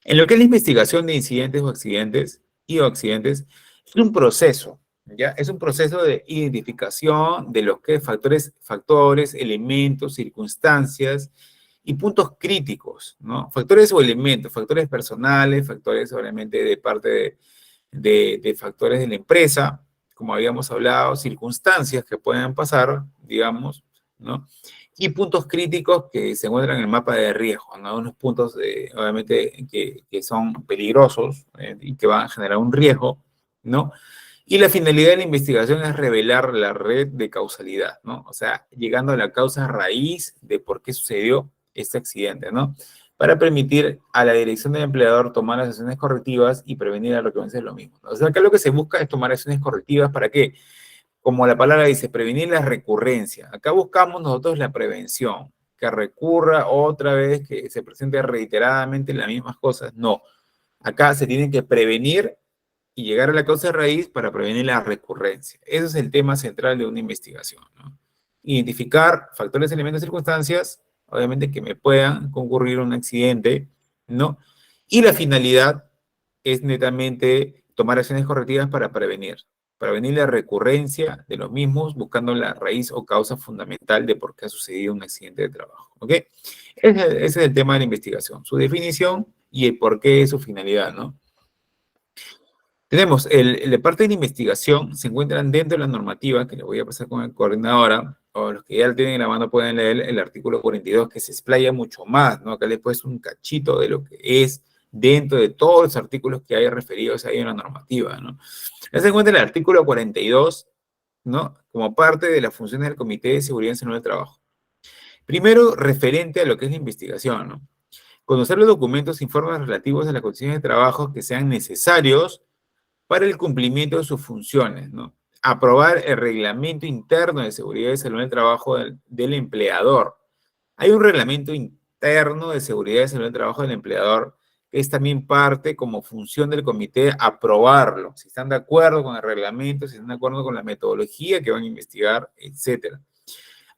En lo que es la investigación de incidentes o accidentes, es un proceso, ¿ya? Es un proceso de identificación de los que factores, elementos, circunstancias y puntos críticos, ¿no? Factores o elementos, factores personales, factores obviamente de parte de factores de la empresa, como habíamos hablado, circunstancias que pueden pasar, digamos, ¿no? Y puntos críticos que se encuentran en el mapa de riesgo, ¿no? Unos puntos, obviamente, que son peligrosos y que van a generar un riesgo, ¿no? Y la finalidad de la investigación es revelar la red de causalidad, ¿no? O sea, llegando a la causa raíz de por qué sucedió este accidente, ¿no? Para permitir a la dirección del empleador tomar las acciones correctivas y prevenir la recurrencia de lo mismo, ¿no? O sea, acá lo que se busca es tomar acciones correctivas para que, como la palabra dice, prevenir la recurrencia. Acá buscamos nosotros la prevención, que recurra otra vez, que se presente reiteradamente las mismas cosas. No, acá se tienen que prevenir y llegar a la causa raíz para prevenir la recurrencia. Ese es el tema central de una investigación, ¿no? Identificar factores, elementos, circunstancias, obviamente que me puedan concurrir un accidente, ¿no? Y la finalidad es netamente tomar acciones correctivas para prevenir la recurrencia de los mismos, buscando la raíz o causa fundamental de por qué ha sucedido un accidente de trabajo, ¿ok? Ese es el tema de la investigación, su definición y el por qué es su finalidad, ¿no? Tenemos la parte de la investigación, se encuentran dentro de la normativa, que le voy a pasar con el coordinadora, o los que ya lo tienen en la mano pueden leer el artículo 42, que se explaya mucho más, ¿no? Acá les he puesto un cachito de lo que es dentro de todos los artículos que hay referidos ahí en la normativa, ¿no? Ya se encuentra el artículo 42, ¿no? Como parte de las funciones del Comité de Seguridad y Salud del Trabajo. Primero, referente a lo que es la investigación, ¿no? Conocer los documentos e informes relativos a las condiciones de trabajo que sean necesarios para el cumplimiento de sus funciones, ¿no? Aprobar el reglamento interno de seguridad y salud en el trabajo del empleador. Hay un reglamento interno de seguridad y salud en el trabajo del empleador que es también parte como función del comité aprobarlo, si están de acuerdo con el reglamento, si están de acuerdo con la metodología que van a investigar, etcétera.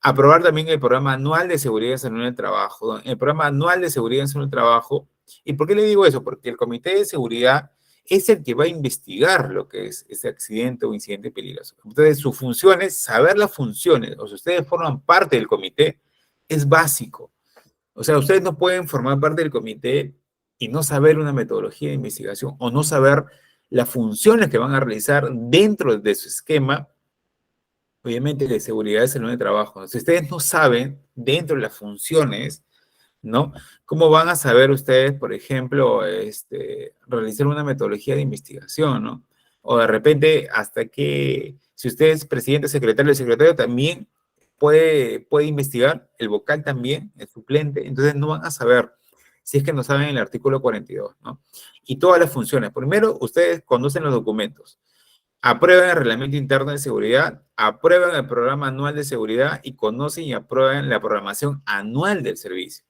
Aprobar también el programa anual de seguridad y salud en el trabajo. El programa anual de seguridad y salud en el trabajo. ¿Y por qué le digo eso? Porque el comité de seguridad es el que va a investigar lo que es ese accidente o incidente peligroso. Entonces, su función es saber las funciones, o si ustedes forman parte del comité, es básico. O sea, ustedes no pueden formar parte del comité y no saber una metodología de investigación o no saber las funciones que van a realizar dentro de su esquema, obviamente, de seguridad y salud de trabajo. Si ustedes no saben dentro de las funciones, ¿no? ¿Cómo van a saber ustedes, por ejemplo, realizar una metodología de investigación, ¿no? O de repente, hasta que, si usted es presidente, secretario, el secretario también puede investigar, el vocal también, el suplente, entonces no van a saber si es que no saben el artículo 42, ¿no? Y todas las funciones. Primero, ustedes conocen los documentos, aprueban el reglamento interno de seguridad, aprueban el programa anual de seguridad y conocen y aprueban la programación anual del servicio.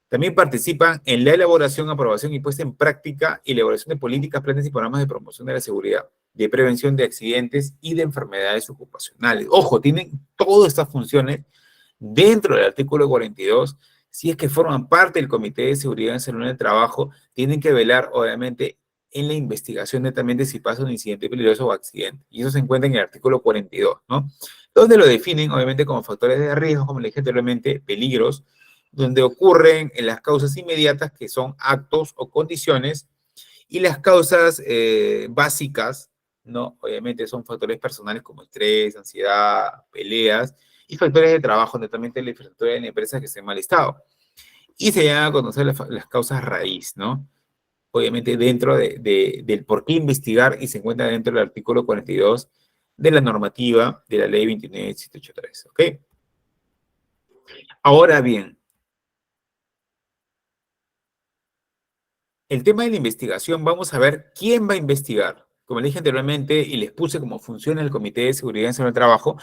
También participan en la elaboración, aprobación y puesta en práctica y elaboración de políticas, planes y programas de promoción de la seguridad, de prevención de accidentes y de enfermedades ocupacionales. Ojo, tienen todas estas funciones dentro del artículo 42. Si es que forman parte del Comité de Seguridad y Salud en el Trabajo, tienen que velar, obviamente, en la investigación netamente si pasa un incidente peligroso o accidente. Y eso se encuentra en el artículo 42, ¿no? Donde lo definen, obviamente, como factores de riesgo, como le dije anteriormente, peligros, donde ocurren en las causas inmediatas, que son actos o condiciones, y las causas básicas, ¿no? Obviamente son factores personales como estrés, ansiedad, peleas, y factores de trabajo, netamente la infraestructura de la empresa que esté en mal estado. Y se llegan a conocer las causas raíz, ¿no? Obviamente dentro del por qué investigar, y se encuentra dentro del artículo 42 de la normativa de la ley 29783, ¿ok? Ahora bien, el tema de la investigación, vamos a ver quién va a investigar. Como les dije anteriormente y les puse cómo funciona el Comité de Seguridad y Salud del Trabajo,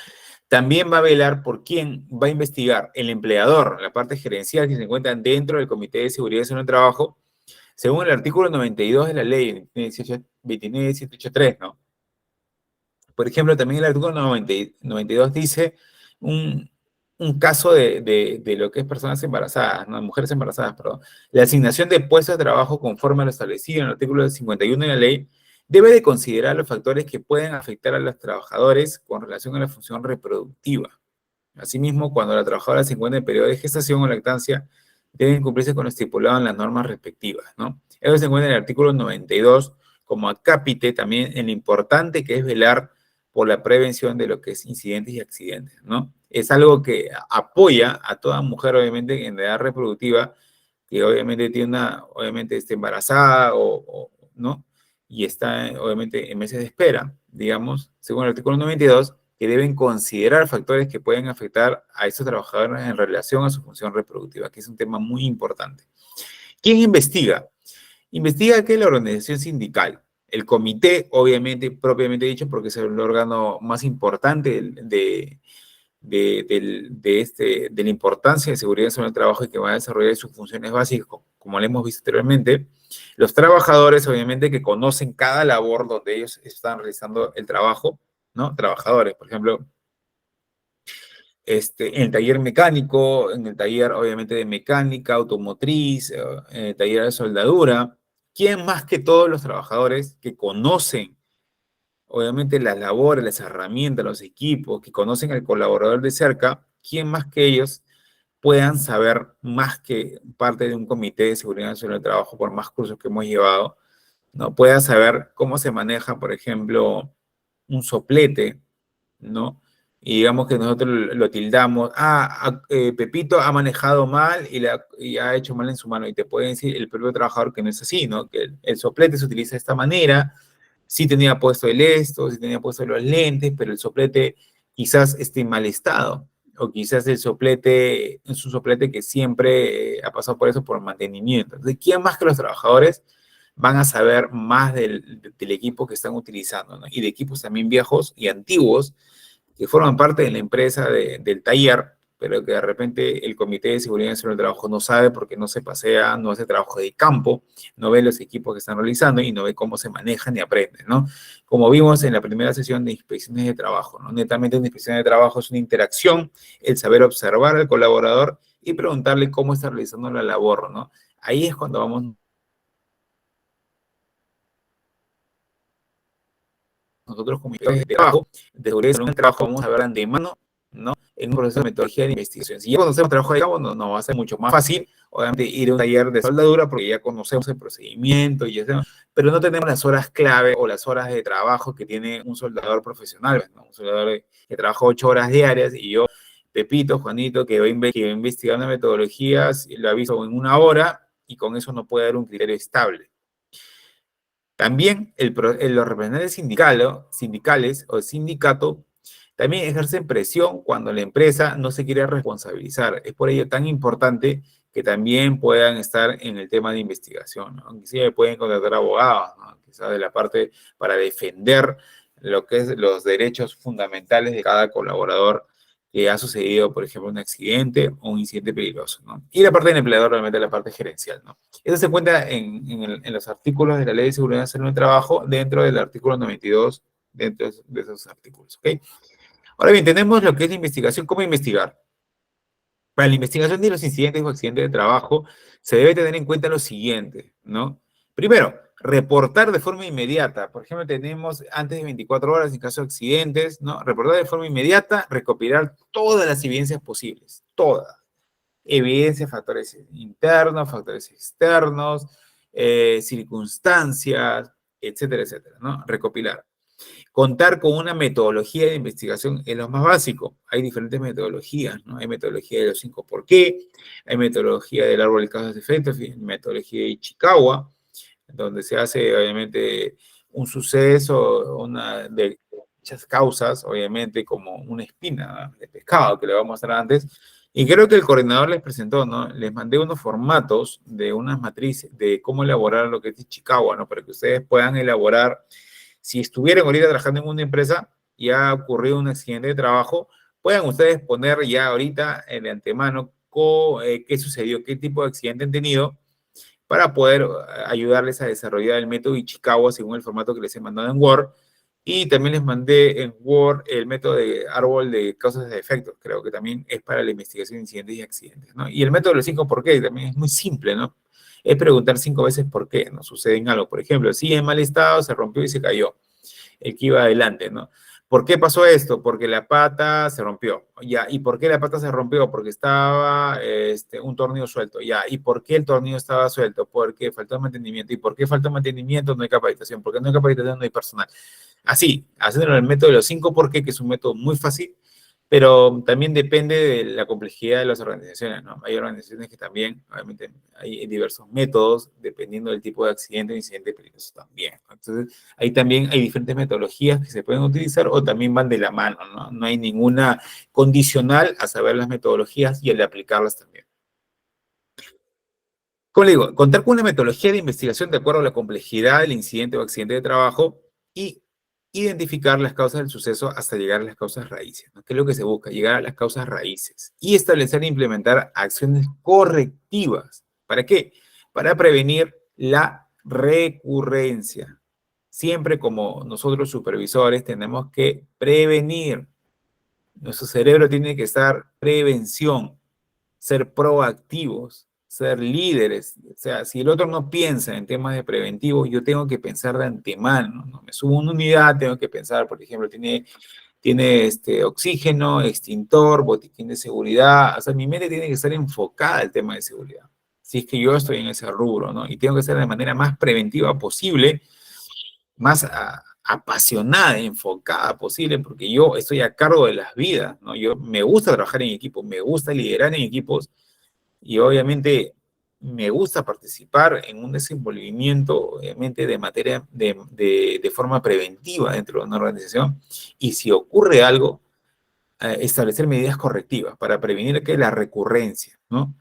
también va a velar por quién va a investigar el empleador, la parte gerencial que se encuentra dentro del Comité de Seguridad y Salud del Trabajo, según el artículo 92 de la ley 29783, ¿no? Por ejemplo, también el artículo 92 dice un caso de lo que es personas embarazadas, ¿no? Mujeres embarazadas, perdón. La asignación de puestos de trabajo conforme a lo establecido en el artículo 51 de la ley debe de considerar los factores que pueden afectar a los trabajadores con relación a la función reproductiva. Asimismo, cuando la trabajadora se encuentra en periodo de gestación o lactancia, deben cumplirse con lo estipulado en las normas respectivas, ¿no? Eso se encuentra en el artículo 92 como acápite también en lo importante que es velar por la prevención de lo que es incidentes y accidentes, ¿no? es algo que apoya a toda mujer, obviamente, en edad reproductiva, que obviamente tiene obviamente está embarazada ¿no? Y está, obviamente, en meses de espera, digamos, según el artículo 92, que deben considerar factores que pueden afectar a estos trabajadores en relación a su función reproductiva, que es un tema muy importante. ¿Quién investiga? Investiga que la organización sindical, el comité, obviamente, propiamente dicho, porque es el órgano más importante de la importancia de seguridad sobre el trabajo y que va a desarrollar sus funciones básicas, como lo hemos visto anteriormente. Los trabajadores, obviamente, que conocen cada labor donde ellos están realizando el trabajo, ¿no? Trabajadores, por ejemplo, en el taller mecánico, en el taller, obviamente, de mecánica, automotriz, en el taller de soldadura. ¿Quién más que todos los trabajadores que conocen, obviamente, las labores, las herramientas, los equipos, que conocen al colaborador de cerca? ¿Quién más que ellos puedan saber más que parte de un comité de seguridad nacional del trabajo, por más cursos que hemos llevado, ¿no? Pueda saber cómo se maneja, por ejemplo, un soplete, ¿no? Y digamos que nosotros lo tildamos, Pepito ha manejado mal y ha hecho mal en su mano, y te puede decir el propio trabajador que no es así, ¿no? Que el soplete se utiliza de esta manera, sí tenía puesto el esto, sí tenía puesto los lentes, pero el soplete quizás esté en mal estado, o quizás el soplete es un soplete que siempre ha pasado por eso, por mantenimiento. Entonces, ¿quién más que los trabajadores van a saber más del equipo que están utilizando, ¿no? Y de equipos también viejos y antiguos que forman parte de la empresa del taller, pero que de repente el Comité de Seguridad Nacional del Trabajo no sabe porque no se pasea, no hace trabajo de campo, no ve los equipos que están realizando y no ve cómo se manejan ni aprenden, ¿no? Como vimos en la primera sesión de inspecciones de trabajo, ¿no? Netamente una inspección de trabajo es una interacción, el saber observar al colaborador y preguntarle cómo está realizando la labor, ¿no? Ahí es cuando vamos nosotros como inspectores de trabajo, de seguridad en un trabajo, vamos a ver de antemano, ¿no? En un proceso de metodología de investigación. Si ya conocemos trabajo de campo, nos va a ser mucho más fácil, obviamente, ir a un taller de soldadura porque ya conocemos el procedimiento, pero no tenemos las horas clave o las horas de trabajo que tiene un soldador profesional, ¿no? Un soldador que trabaja 8 horas diarias y yo, Pepito, Juanito, que va investigando metodologías, lo aviso en 1 hora y con eso no puede dar un criterio estable. También los representantes sindicales o sindicato también ejercen presión cuando la empresa no se quiere responsabilizar. Es por ello tan importante que también puedan estar en el tema de investigación, ¿no? Inclusive pueden contratar abogados, ¿no? Quizás de la parte para defender lo que es los derechos fundamentales de cada colaborador que ha sucedido, por ejemplo, un accidente o un incidente peligroso, ¿no? Y la parte del empleador, realmente la parte gerencial, ¿no? Eso se encuentra en los artículos de la Ley de Seguridad Nacional del Trabajo, dentro del artículo 92, dentro de esos artículos, ¿ok? Ahora bien, tenemos lo que es la investigación. ¿Cómo investigar? Para la investigación de los incidentes o accidentes de trabajo, se debe tener en cuenta lo siguiente, ¿no? Primero, reportar de forma inmediata. Por ejemplo, tenemos antes de 24 horas en caso de accidentes, ¿no? Reportar de forma inmediata, recopilar todas las evidencias posibles, todas. Evidencias, factores internos, factores externos, circunstancias, etcétera, etcétera, ¿no? Recopilar. Contar con una metodología de investigación es lo más básico. Hay diferentes metodologías, ¿no? Hay metodología de los 5 por qué, hay metodología del árbol de causas y efectos, metodología de Ichikawa, donde se hace, obviamente, un suceso, una de muchas causas, obviamente, como una espina de pescado, que le vamos a mostrar antes. Y creo que el coordinador les presentó, ¿no? Les mandé unos formatos de unas matrices de cómo elaborar lo que es Ichikawa, ¿no? Para que ustedes puedan elaborar. Si estuvieran ahorita trabajando en una empresa y ha ocurrido un accidente de trabajo, puedan ustedes poner ya ahorita en el antemano qué sucedió, qué tipo de accidente han tenido, para poder ayudarles a desarrollar el método Ichikawa según el formato que les he mandado en Word. Y también les mandé en Word el método de árbol de causas y efectos, creo que también es para la investigación de incidentes y accidentes, ¿no? Y el método de los 5 por qué también es muy simple, ¿no? Es preguntar 5 veces por qué no sucede en algo. Por ejemplo, si en mal estado, se rompió y se cayó, el que iba adelante, ¿no? ¿Por qué pasó esto? Porque la pata se rompió, ya. ¿Y por qué la pata se rompió? Porque estaba un tornillo suelto, ya. ¿Y por qué el tornillo estaba suelto? Porque faltó mantenimiento. ¿Y por qué faltó mantenimiento? No hay capacitación. Porque no hay capacitación, no hay personal. Así, haciendo el método de los 5 por qué, que es un método muy fácil, Pero también depende de la complejidad de las organizaciones, ¿no? Hay organizaciones que también, obviamente, hay diversos métodos dependiendo del tipo de accidente o incidente peligroso también, ¿no? Entonces, ahí también hay diferentes metodologías que se pueden utilizar o también van de la mano, ¿no? No hay ninguna condicional a saber las metodologías y al aplicarlas también. Como le digo, contar con una metodología de investigación de acuerdo a la complejidad del incidente o accidente de trabajo y identificar las causas del suceso hasta llegar a las causas raíces, ¿no? ¿Qué es lo que se busca? Llegar a las causas raíces y establecer e implementar acciones correctivas. ¿Para qué? Para prevenir la recurrencia. Siempre como nosotros supervisores tenemos que prevenir. Nuestro cerebro tiene que estar prevención, ser proactivos, ser líderes. O sea, si el otro no piensa en temas de preventivo, yo tengo que pensar de antemano, ¿no? Me subo a una unidad, tengo que pensar, por ejemplo, tiene oxígeno, extintor, botiquín de seguridad. O sea, mi mente tiene que estar enfocada al tema de seguridad. Si es que yo estoy en ese rubro, ¿no? Y tengo que ser de manera más preventiva posible, más apasionada, enfocada posible, porque yo estoy a cargo de las vidas, ¿no? Yo me gusta trabajar en equipo, me gusta liderar en equipos y obviamente me gusta participar en un desenvolvimiento, obviamente, de materia, de forma preventiva dentro de una organización. Y si ocurre algo, establecer medidas correctivas para prevenir que la recurrencia, ¿no?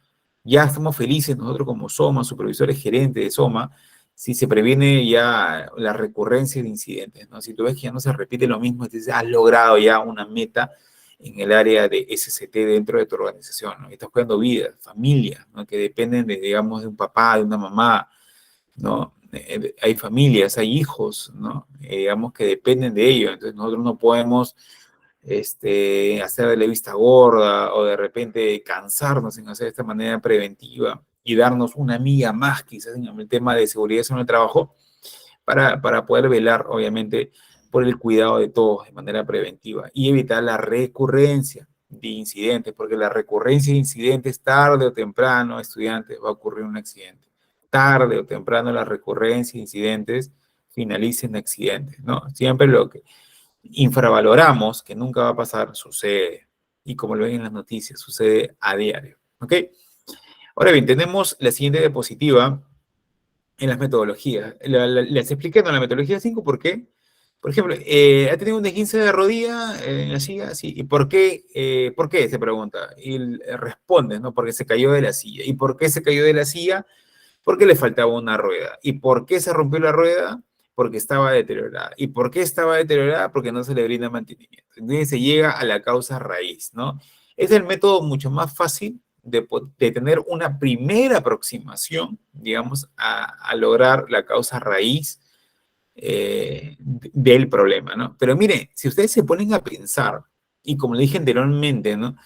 Ya estamos felices nosotros como SOMA, supervisores gerentes de SOMA, si se previene ya la recurrencia de incidentes, ¿no? Si tú ves que ya no se repite lo mismo, entonces has logrado ya una meta en el área de SCT dentro de tu organización, ¿no? Estás cuidando vidas, familias, ¿no? Que dependen de, digamos, de un papá, de una mamá, ¿no? Hay familias, hay hijos, ¿no? Digamos que dependen de ello, entonces nosotros no podemos hacer de la vista gorda o de repente cansarnos en hacer de esta manera preventiva y darnos una milla más quizás en el tema de seguridad en el trabajo para poder velar, obviamente, por el cuidado de todos de manera preventiva y evitar la recurrencia de incidentes, porque la recurrencia de incidentes, tarde o temprano, estudiantes, va a ocurrir un accidente. Tarde o temprano la recurrencia de incidentes finaliza en accidentes, ¿no? Siempre lo que infravaloramos, que nunca va a pasar, sucede. Y como lo ven en las noticias, sucede a diario. ¿Ok? Ahora bien, tenemos la siguiente diapositiva en las metodologías. Les expliqué en la metodología 5 por qué. Por ejemplo, ha tenido un esguince de rodilla en la silla, sí. ¿Y por qué? ¿Por qué? Se pregunta. Y responde, ¿no? Porque se cayó de la silla. ¿Y por qué se cayó de la silla? Porque le faltaba una rueda. ¿Y por qué se rompió la rueda? Porque estaba deteriorada. ¿Y por qué estaba deteriorada? Porque no se le brinda mantenimiento. Entonces se llega a la causa raíz, ¿no? Es el método mucho más fácil de tener una primera aproximación, digamos, a lograr la causa raíz del problema, ¿no? Pero mire, si ustedes se ponen a pensar, y como le dije anteriormente, ¿no?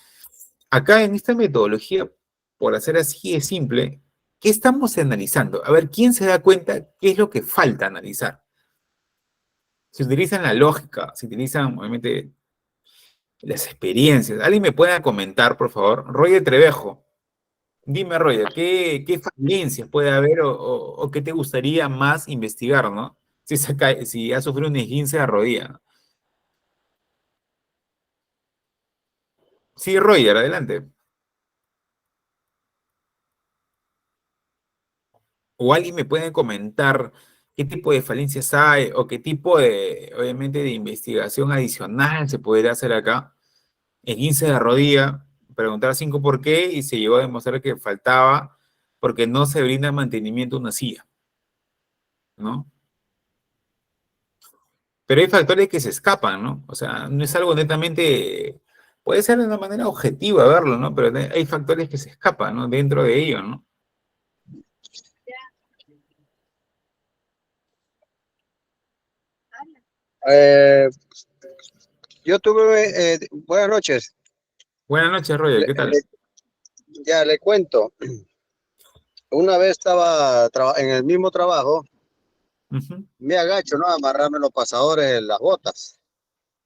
Acá en esta metodología, por hacer así de simple, ¿qué estamos analizando? A ver, ¿quién se da cuenta qué es lo que falta analizar? Si utilizan la lógica, si utilizan, obviamente, las experiencias. ¿Alguien me puede comentar, por favor? Roger Trevejo. Dime, Roger, ¿qué falencias puede haber o qué te gustaría más investigar, ¿no? Si has sufrido un esguince de rodilla, ¿no? Sí, Roger, adelante. O alguien me puede comentar qué tipo de falencias hay o qué tipo de, obviamente, de investigación adicional se podría hacer acá. Esguince de rodilla, preguntar 5 por qué y se llegó a demostrar que faltaba porque no se brinda mantenimiento a una silla, ¿no? Pero hay factores que se escapan, ¿no? O sea, no es algo netamente, puede ser de una manera objetiva verlo, ¿no? Pero hay factores que se escapan, ¿no? Dentro de ello, ¿no? Eh, yo tuve, buenas noches, Buenas noches, Roger, ¿qué tal? ya le cuento. Una vez estaba en el mismo trabajo, Ujú. me agacho, ¿no? A amarrarme los pasadores, las botas.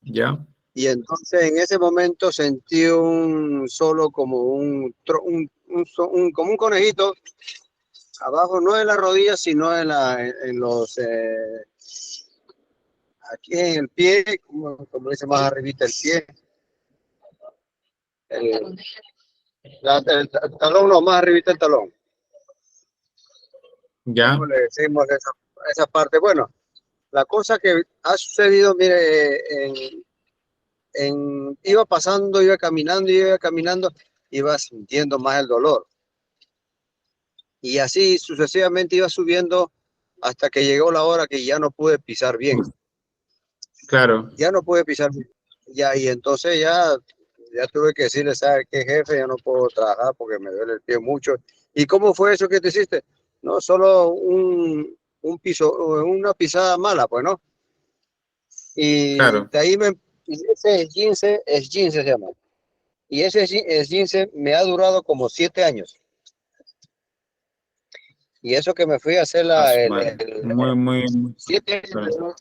Ya, Y entonces en ese momento sentí un solo como como un conejito abajo, no en la rodilla, sino en los, aquí en el pie, como dice más arribita el pie. el, el talón, no, más arribita el talón. ¿Ya? ¿Cómo le decimos esa parte? Bueno, la cosa que ha sucedido, mire, iba pasando, iba caminando, iba sintiendo más el dolor. Y así sucesivamente iba subiendo hasta que llegó la hora que ya no pude pisar bien. Claro. Ya no pude pisar bien. Ya, y entonces ya tuve que decirle, ¿sabe qué, jefe? Ya no puedo trabajar porque me duele el pie mucho. ¿Y cómo fue eso que te hiciste? No, solo un piso, una pisada mala, pues, ¿no? Y Claro. de ahí y ese esguince se llama. Y ese esguince me ha durado como 7 años. Y eso que me fui a hacer A su madre. Muy, 7 claro. años,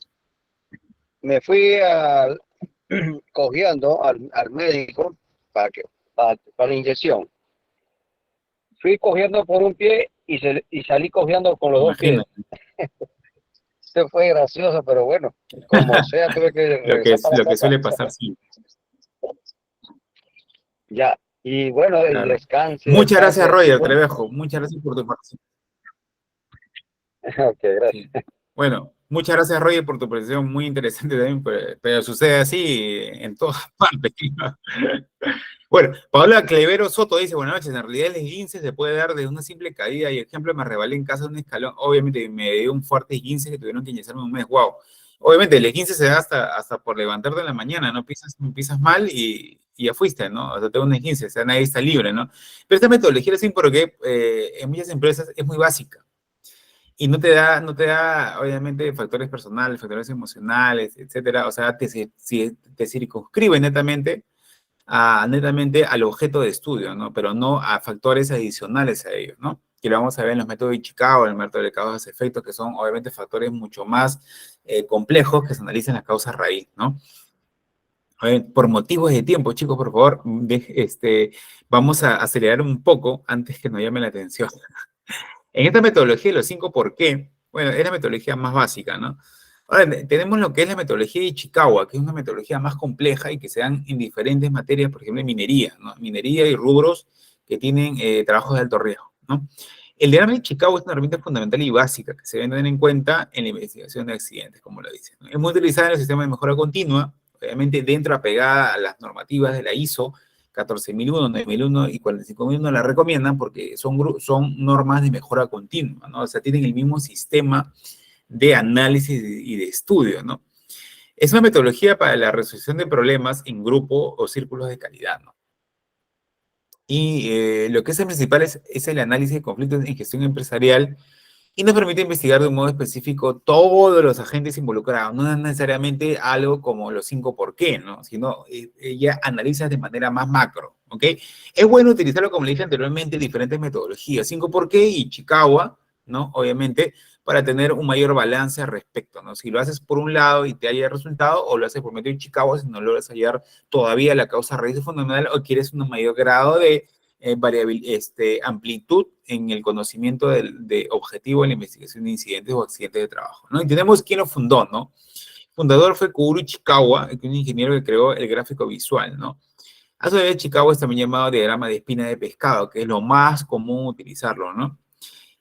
me fui cogiendo al médico para la inyección. Fui cogiendo por un pie y salí cogiendo con los dos pies. Imagínate. Esto fue gracioso, pero bueno, como sea, tuve que regresar para Lo que casa. suele pasar, sí. Ya, y bueno, el Claro. descanso. Muchas gracias, Roger Bueno, Trevejo. Muchas gracias por tu participación. ok, gracias. Sí. Bueno, muchas gracias, Roger, por tu presentación, muy interesante también, pero sucede así en todas partes. Bueno, Paola Clevero Soto dice, buenas noches, en realidad el esguince se puede dar de una simple caída y, ejemplo, me rebalé en casa de un escalón, obviamente me dio un fuerte esguince que tuvieron que inyectarme un mes, wow. Obviamente el esguince se da hasta por levantarte en la mañana, ¿no? Pisas mal y ya fuiste, ¿no? O sea, te da un esguince, o sea, nadie está libre, ¿no? Pero esta metodología es así porque en muchas empresas es muy básica. Y no te da, obviamente, factores personales, factores emocionales, etcétera. O sea, te circunscribe netamente al objeto de estudio, ¿no? Pero no a factores adicionales a ellos, ¿no? Que lo vamos a ver en los métodos de Chicago, el método de causa-efecto, que son, obviamente, factores mucho más complejos que se analizan las causas raíz, ¿no? A ver, por motivos de tiempo, chicos, por favor, vamos a acelerar un poco antes que nos llame la atención. En esta metodología de los 5 por qué, bueno, es la metodología más básica, ¿no? Ahora, tenemos lo que es la metodología de Ichikawa, que es una metodología más compleja y que se dan en diferentes materias, por ejemplo, en minería, ¿no? Minería y rubros que tienen trabajos de alto riesgo, ¿no? El diagrama de Ichikawa es una herramienta fundamental y básica que se debe tener en cuenta en la investigación de accidentes, como lo dicen, ¿no? Es muy utilizada en el sistema de mejora continua, obviamente dentro apegada a las normativas de la ISO 14001, 9001 y 45001 la recomiendan porque son normas de mejora continua, ¿no? O sea, tienen el mismo sistema de análisis y de estudio, ¿no? Es una metodología para la resolución de problemas en grupo o círculos de calidad, ¿no? Y lo que es el principal es el análisis de conflictos en gestión empresarial y nos permite investigar de un modo específico todos los agentes involucrados, no necesariamente algo como los 5 por qué, ¿no? Sino ella analiza de manera más macro, ¿ok? Es bueno utilizarlo, como le dije anteriormente, diferentes metodologías, 5 por qué y Chicago, ¿no? Obviamente, para tener un mayor balance al respecto, ¿no? Si lo haces por un lado y te haya resultado, o lo haces por medio de Chicago, si no logras hallar todavía la causa raíz fundamental, o quieres un mayor grado de amplitud en el conocimiento de objetivo en la investigación de incidentes o accidentes de trabajo, ¿no? Y tenemos quién lo fundó, ¿no? El fundador fue Kuguru Ichikawa, que es un ingeniero que creó el gráfico visual, ¿no? A su vez, Ichikawa es también llamado diagrama de espina de pescado, que es lo más común utilizarlo, ¿no?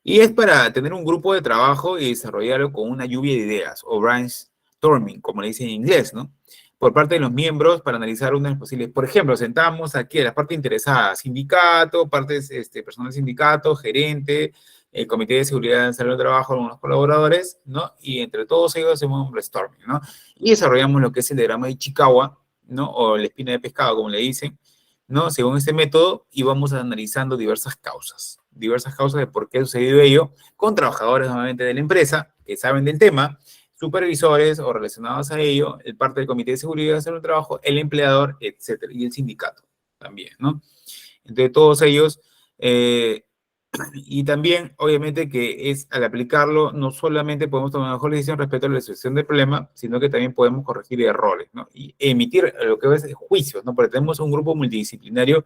Y es para tener un grupo de trabajo y desarrollarlo con una lluvia de ideas, o brainstorming, como le dicen en inglés, ¿no? Por parte de los miembros para analizar unas posibles. Por ejemplo, sentamos aquí a la parte interesada, sindicato, partes, personal del sindicato, gerente, el comité de seguridad en salud de trabajo, algunos colaboradores, ¿no? Y entre todos ellos hacemos un brainstorming, ¿no? Y desarrollamos lo que es el diagrama de Ichikawa, ¿no? O la espina de pescado, como le dicen, ¿no? Según este método, y vamos analizando diversas causas de por qué ha sucedido ello, con trabajadores nuevamente de la empresa que saben del tema, supervisores o relacionados a ello, el parte del comité de seguridad de salud del trabajo, el empleador, etcétera, y el sindicato también, ¿no? Entre todos ellos, y también, obviamente, que es al aplicarlo, no solamente podemos tomar una mejor decisión respecto a la resolución del problema, sino que también podemos corregir errores, ¿no? Y emitir lo que es juicios, ¿no? Porque tenemos un grupo multidisciplinario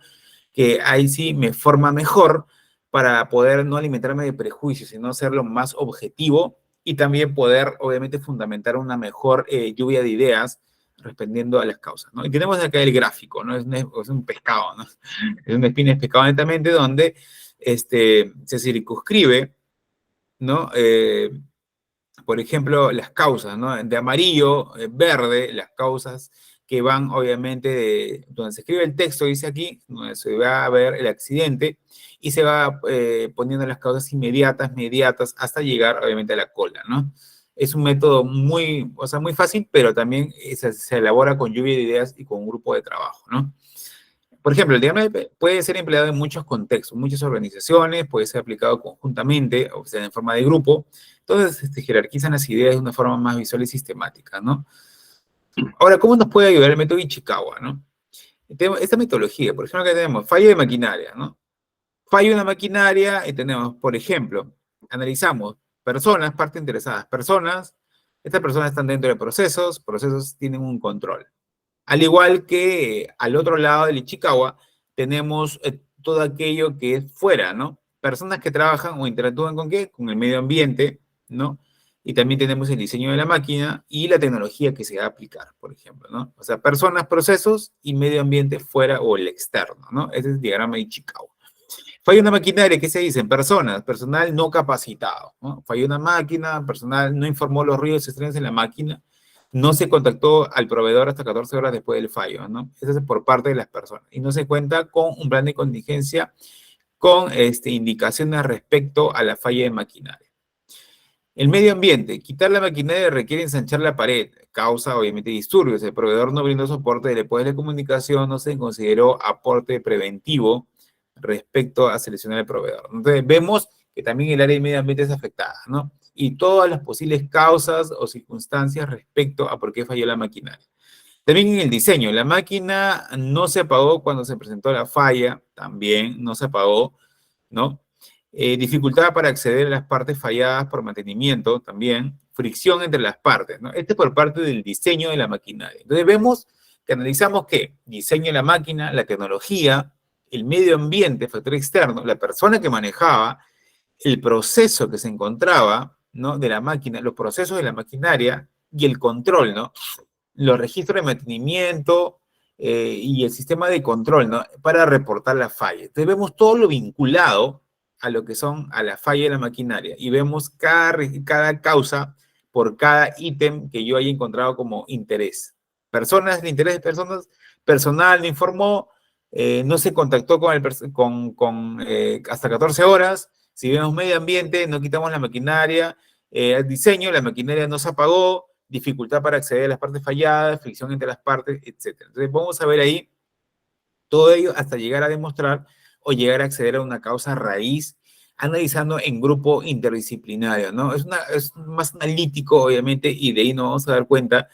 que ahí sí me forma mejor para poder no alimentarme de prejuicios, sino hacerlo más objetivo y también poder, obviamente, fundamentar una mejor lluvia de ideas respondiendo a las causas, ¿no? Y tenemos acá el gráfico, ¿no? Es un pescado, ¿no? Es una espina de pescado netamente donde se circunscribe, ¿no? Por ejemplo, las causas, ¿no? De amarillo, verde, las causas que van obviamente de donde se escribe el texto, dice aquí, donde se va a ver el accidente y se va poniendo las causas inmediatas, mediatas, hasta llegar obviamente a la cola, ¿no? Es un método muy, o sea, muy fácil, pero también se elabora con lluvia de ideas y con un grupo de trabajo, ¿no? Por ejemplo, el diagrama puede ser empleado en muchos contextos, muchas organizaciones, puede ser aplicado conjuntamente, o sea, en forma de grupo. Entonces, jerarquizan las ideas de una forma más visual y sistemática, ¿no? Ahora, ¿cómo nos puede ayudar el método Ichikawa, no? Esta metodología, por ejemplo, acá tenemos fallo de maquinaria, ¿no? Fallo de una maquinaria y tenemos, por ejemplo, analizamos personas, partes interesadas, personas, estas personas están dentro de procesos, procesos tienen un control. Al igual que al otro lado del Ichikawa, tenemos todo aquello que es fuera, ¿no? Personas que trabajan o interactúan con ¿qué? Con el medio ambiente, ¿no? Y también tenemos el diseño de la máquina y la tecnología que se va a aplicar, por ejemplo, ¿no? O sea, personas, procesos y medio ambiente fuera o el externo, ¿no? Ese es el diagrama de Ichikawa. Falla una maquinaria, ¿qué se dicen? Personas, personal no capacitado, ¿no? Falló una máquina, personal no informó los ruidos extraños en la máquina, no se contactó al proveedor hasta 14 horas después del fallo, ¿no? Eso es por parte de las personas. Y no se cuenta con un plan de contingencia con indicaciones respecto a la falla de maquinaria. El medio ambiente. Quitar la maquinaria requiere ensanchar la pared. Causa, obviamente, disturbios. El proveedor no brindó soporte después de la comunicación, no se consideró aporte preventivo respecto a seleccionar el proveedor. Entonces, vemos que también el área de medio ambiente es afectada, ¿no? Y todas las posibles causas o circunstancias respecto a por qué falló la maquinaria. También en el diseño, la máquina no se apagó cuando se presentó la falla, también no se apagó, ¿no? Dificultad para acceder a las partes falladas por mantenimiento, también. Fricción entre las partes, ¿no? Este es por parte del diseño de la maquinaria. Entonces vemos que analizamos que diseño de la máquina, la tecnología, el medio ambiente, factor externo, la persona que manejaba, el proceso que se encontraba, ¿no? De la máquina, los procesos de la maquinaria y el control, ¿no? Los registros de mantenimiento y el sistema de control, ¿no? Para reportar la falla. Entonces vemos todo lo vinculado a lo que son a la falla de la maquinaria y vemos cada causa por cada ítem que yo haya encontrado como interés. Personas, de interés de personas, personal no informó, no se contactó con hasta 14 horas. Si vemos medio ambiente, no quitamos la maquinaria. Diseño, la maquinaria no se apagó, dificultad para acceder a las partes falladas, fricción entre las partes, etc. Entonces vamos a ver ahí todo ello hasta llegar a demostrar o llegar a acceder a una causa raíz, analizando en grupo interdisciplinario, ¿no? Es más analítico, obviamente, y de ahí nos vamos a dar cuenta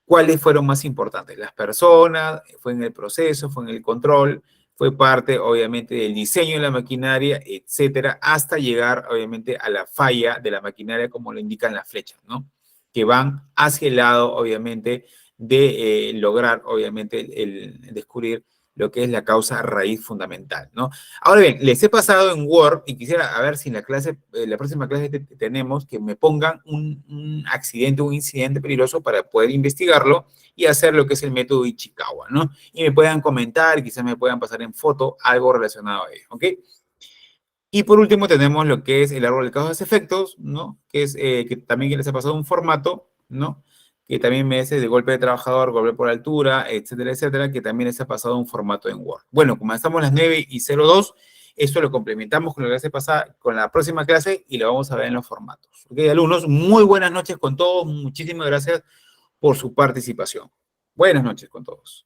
cuáles fueron más importantes. Las personas, fue en el proceso, fue en el control, fue parte, obviamente, del diseño de la maquinaria, etcétera, hasta llegar, obviamente, a la falla de la maquinaria, como lo indican las flechas, ¿no? Que van hacia el lado, obviamente, de lograr, obviamente, el descubrir lo que es la causa raíz fundamental, ¿no? Ahora bien, les he pasado en Word y quisiera a ver si en la clase, la próxima clase tenemos que me pongan un accidente, un incidente peligroso para poder investigarlo y hacer lo que es el método Ichikawa, ¿no? Y me puedan comentar, quizás me puedan pasar en foto algo relacionado a ello, ¿ok? Y por último tenemos lo que es el árbol de causas-efectos, ¿no? Que es que también les ha pasado un formato, ¿no? Que también me dice de golpe de trabajador, golpe por altura, etcétera, etcétera, que también les ha pasado un formato en Word. Bueno, como estamos las 9:02, esto lo complementamos con la clase pasada, con la próxima clase y lo vamos a ver en los formatos. Ok, alumnos, muy buenas noches con todos, muchísimas gracias por su participación. Buenas noches con todos.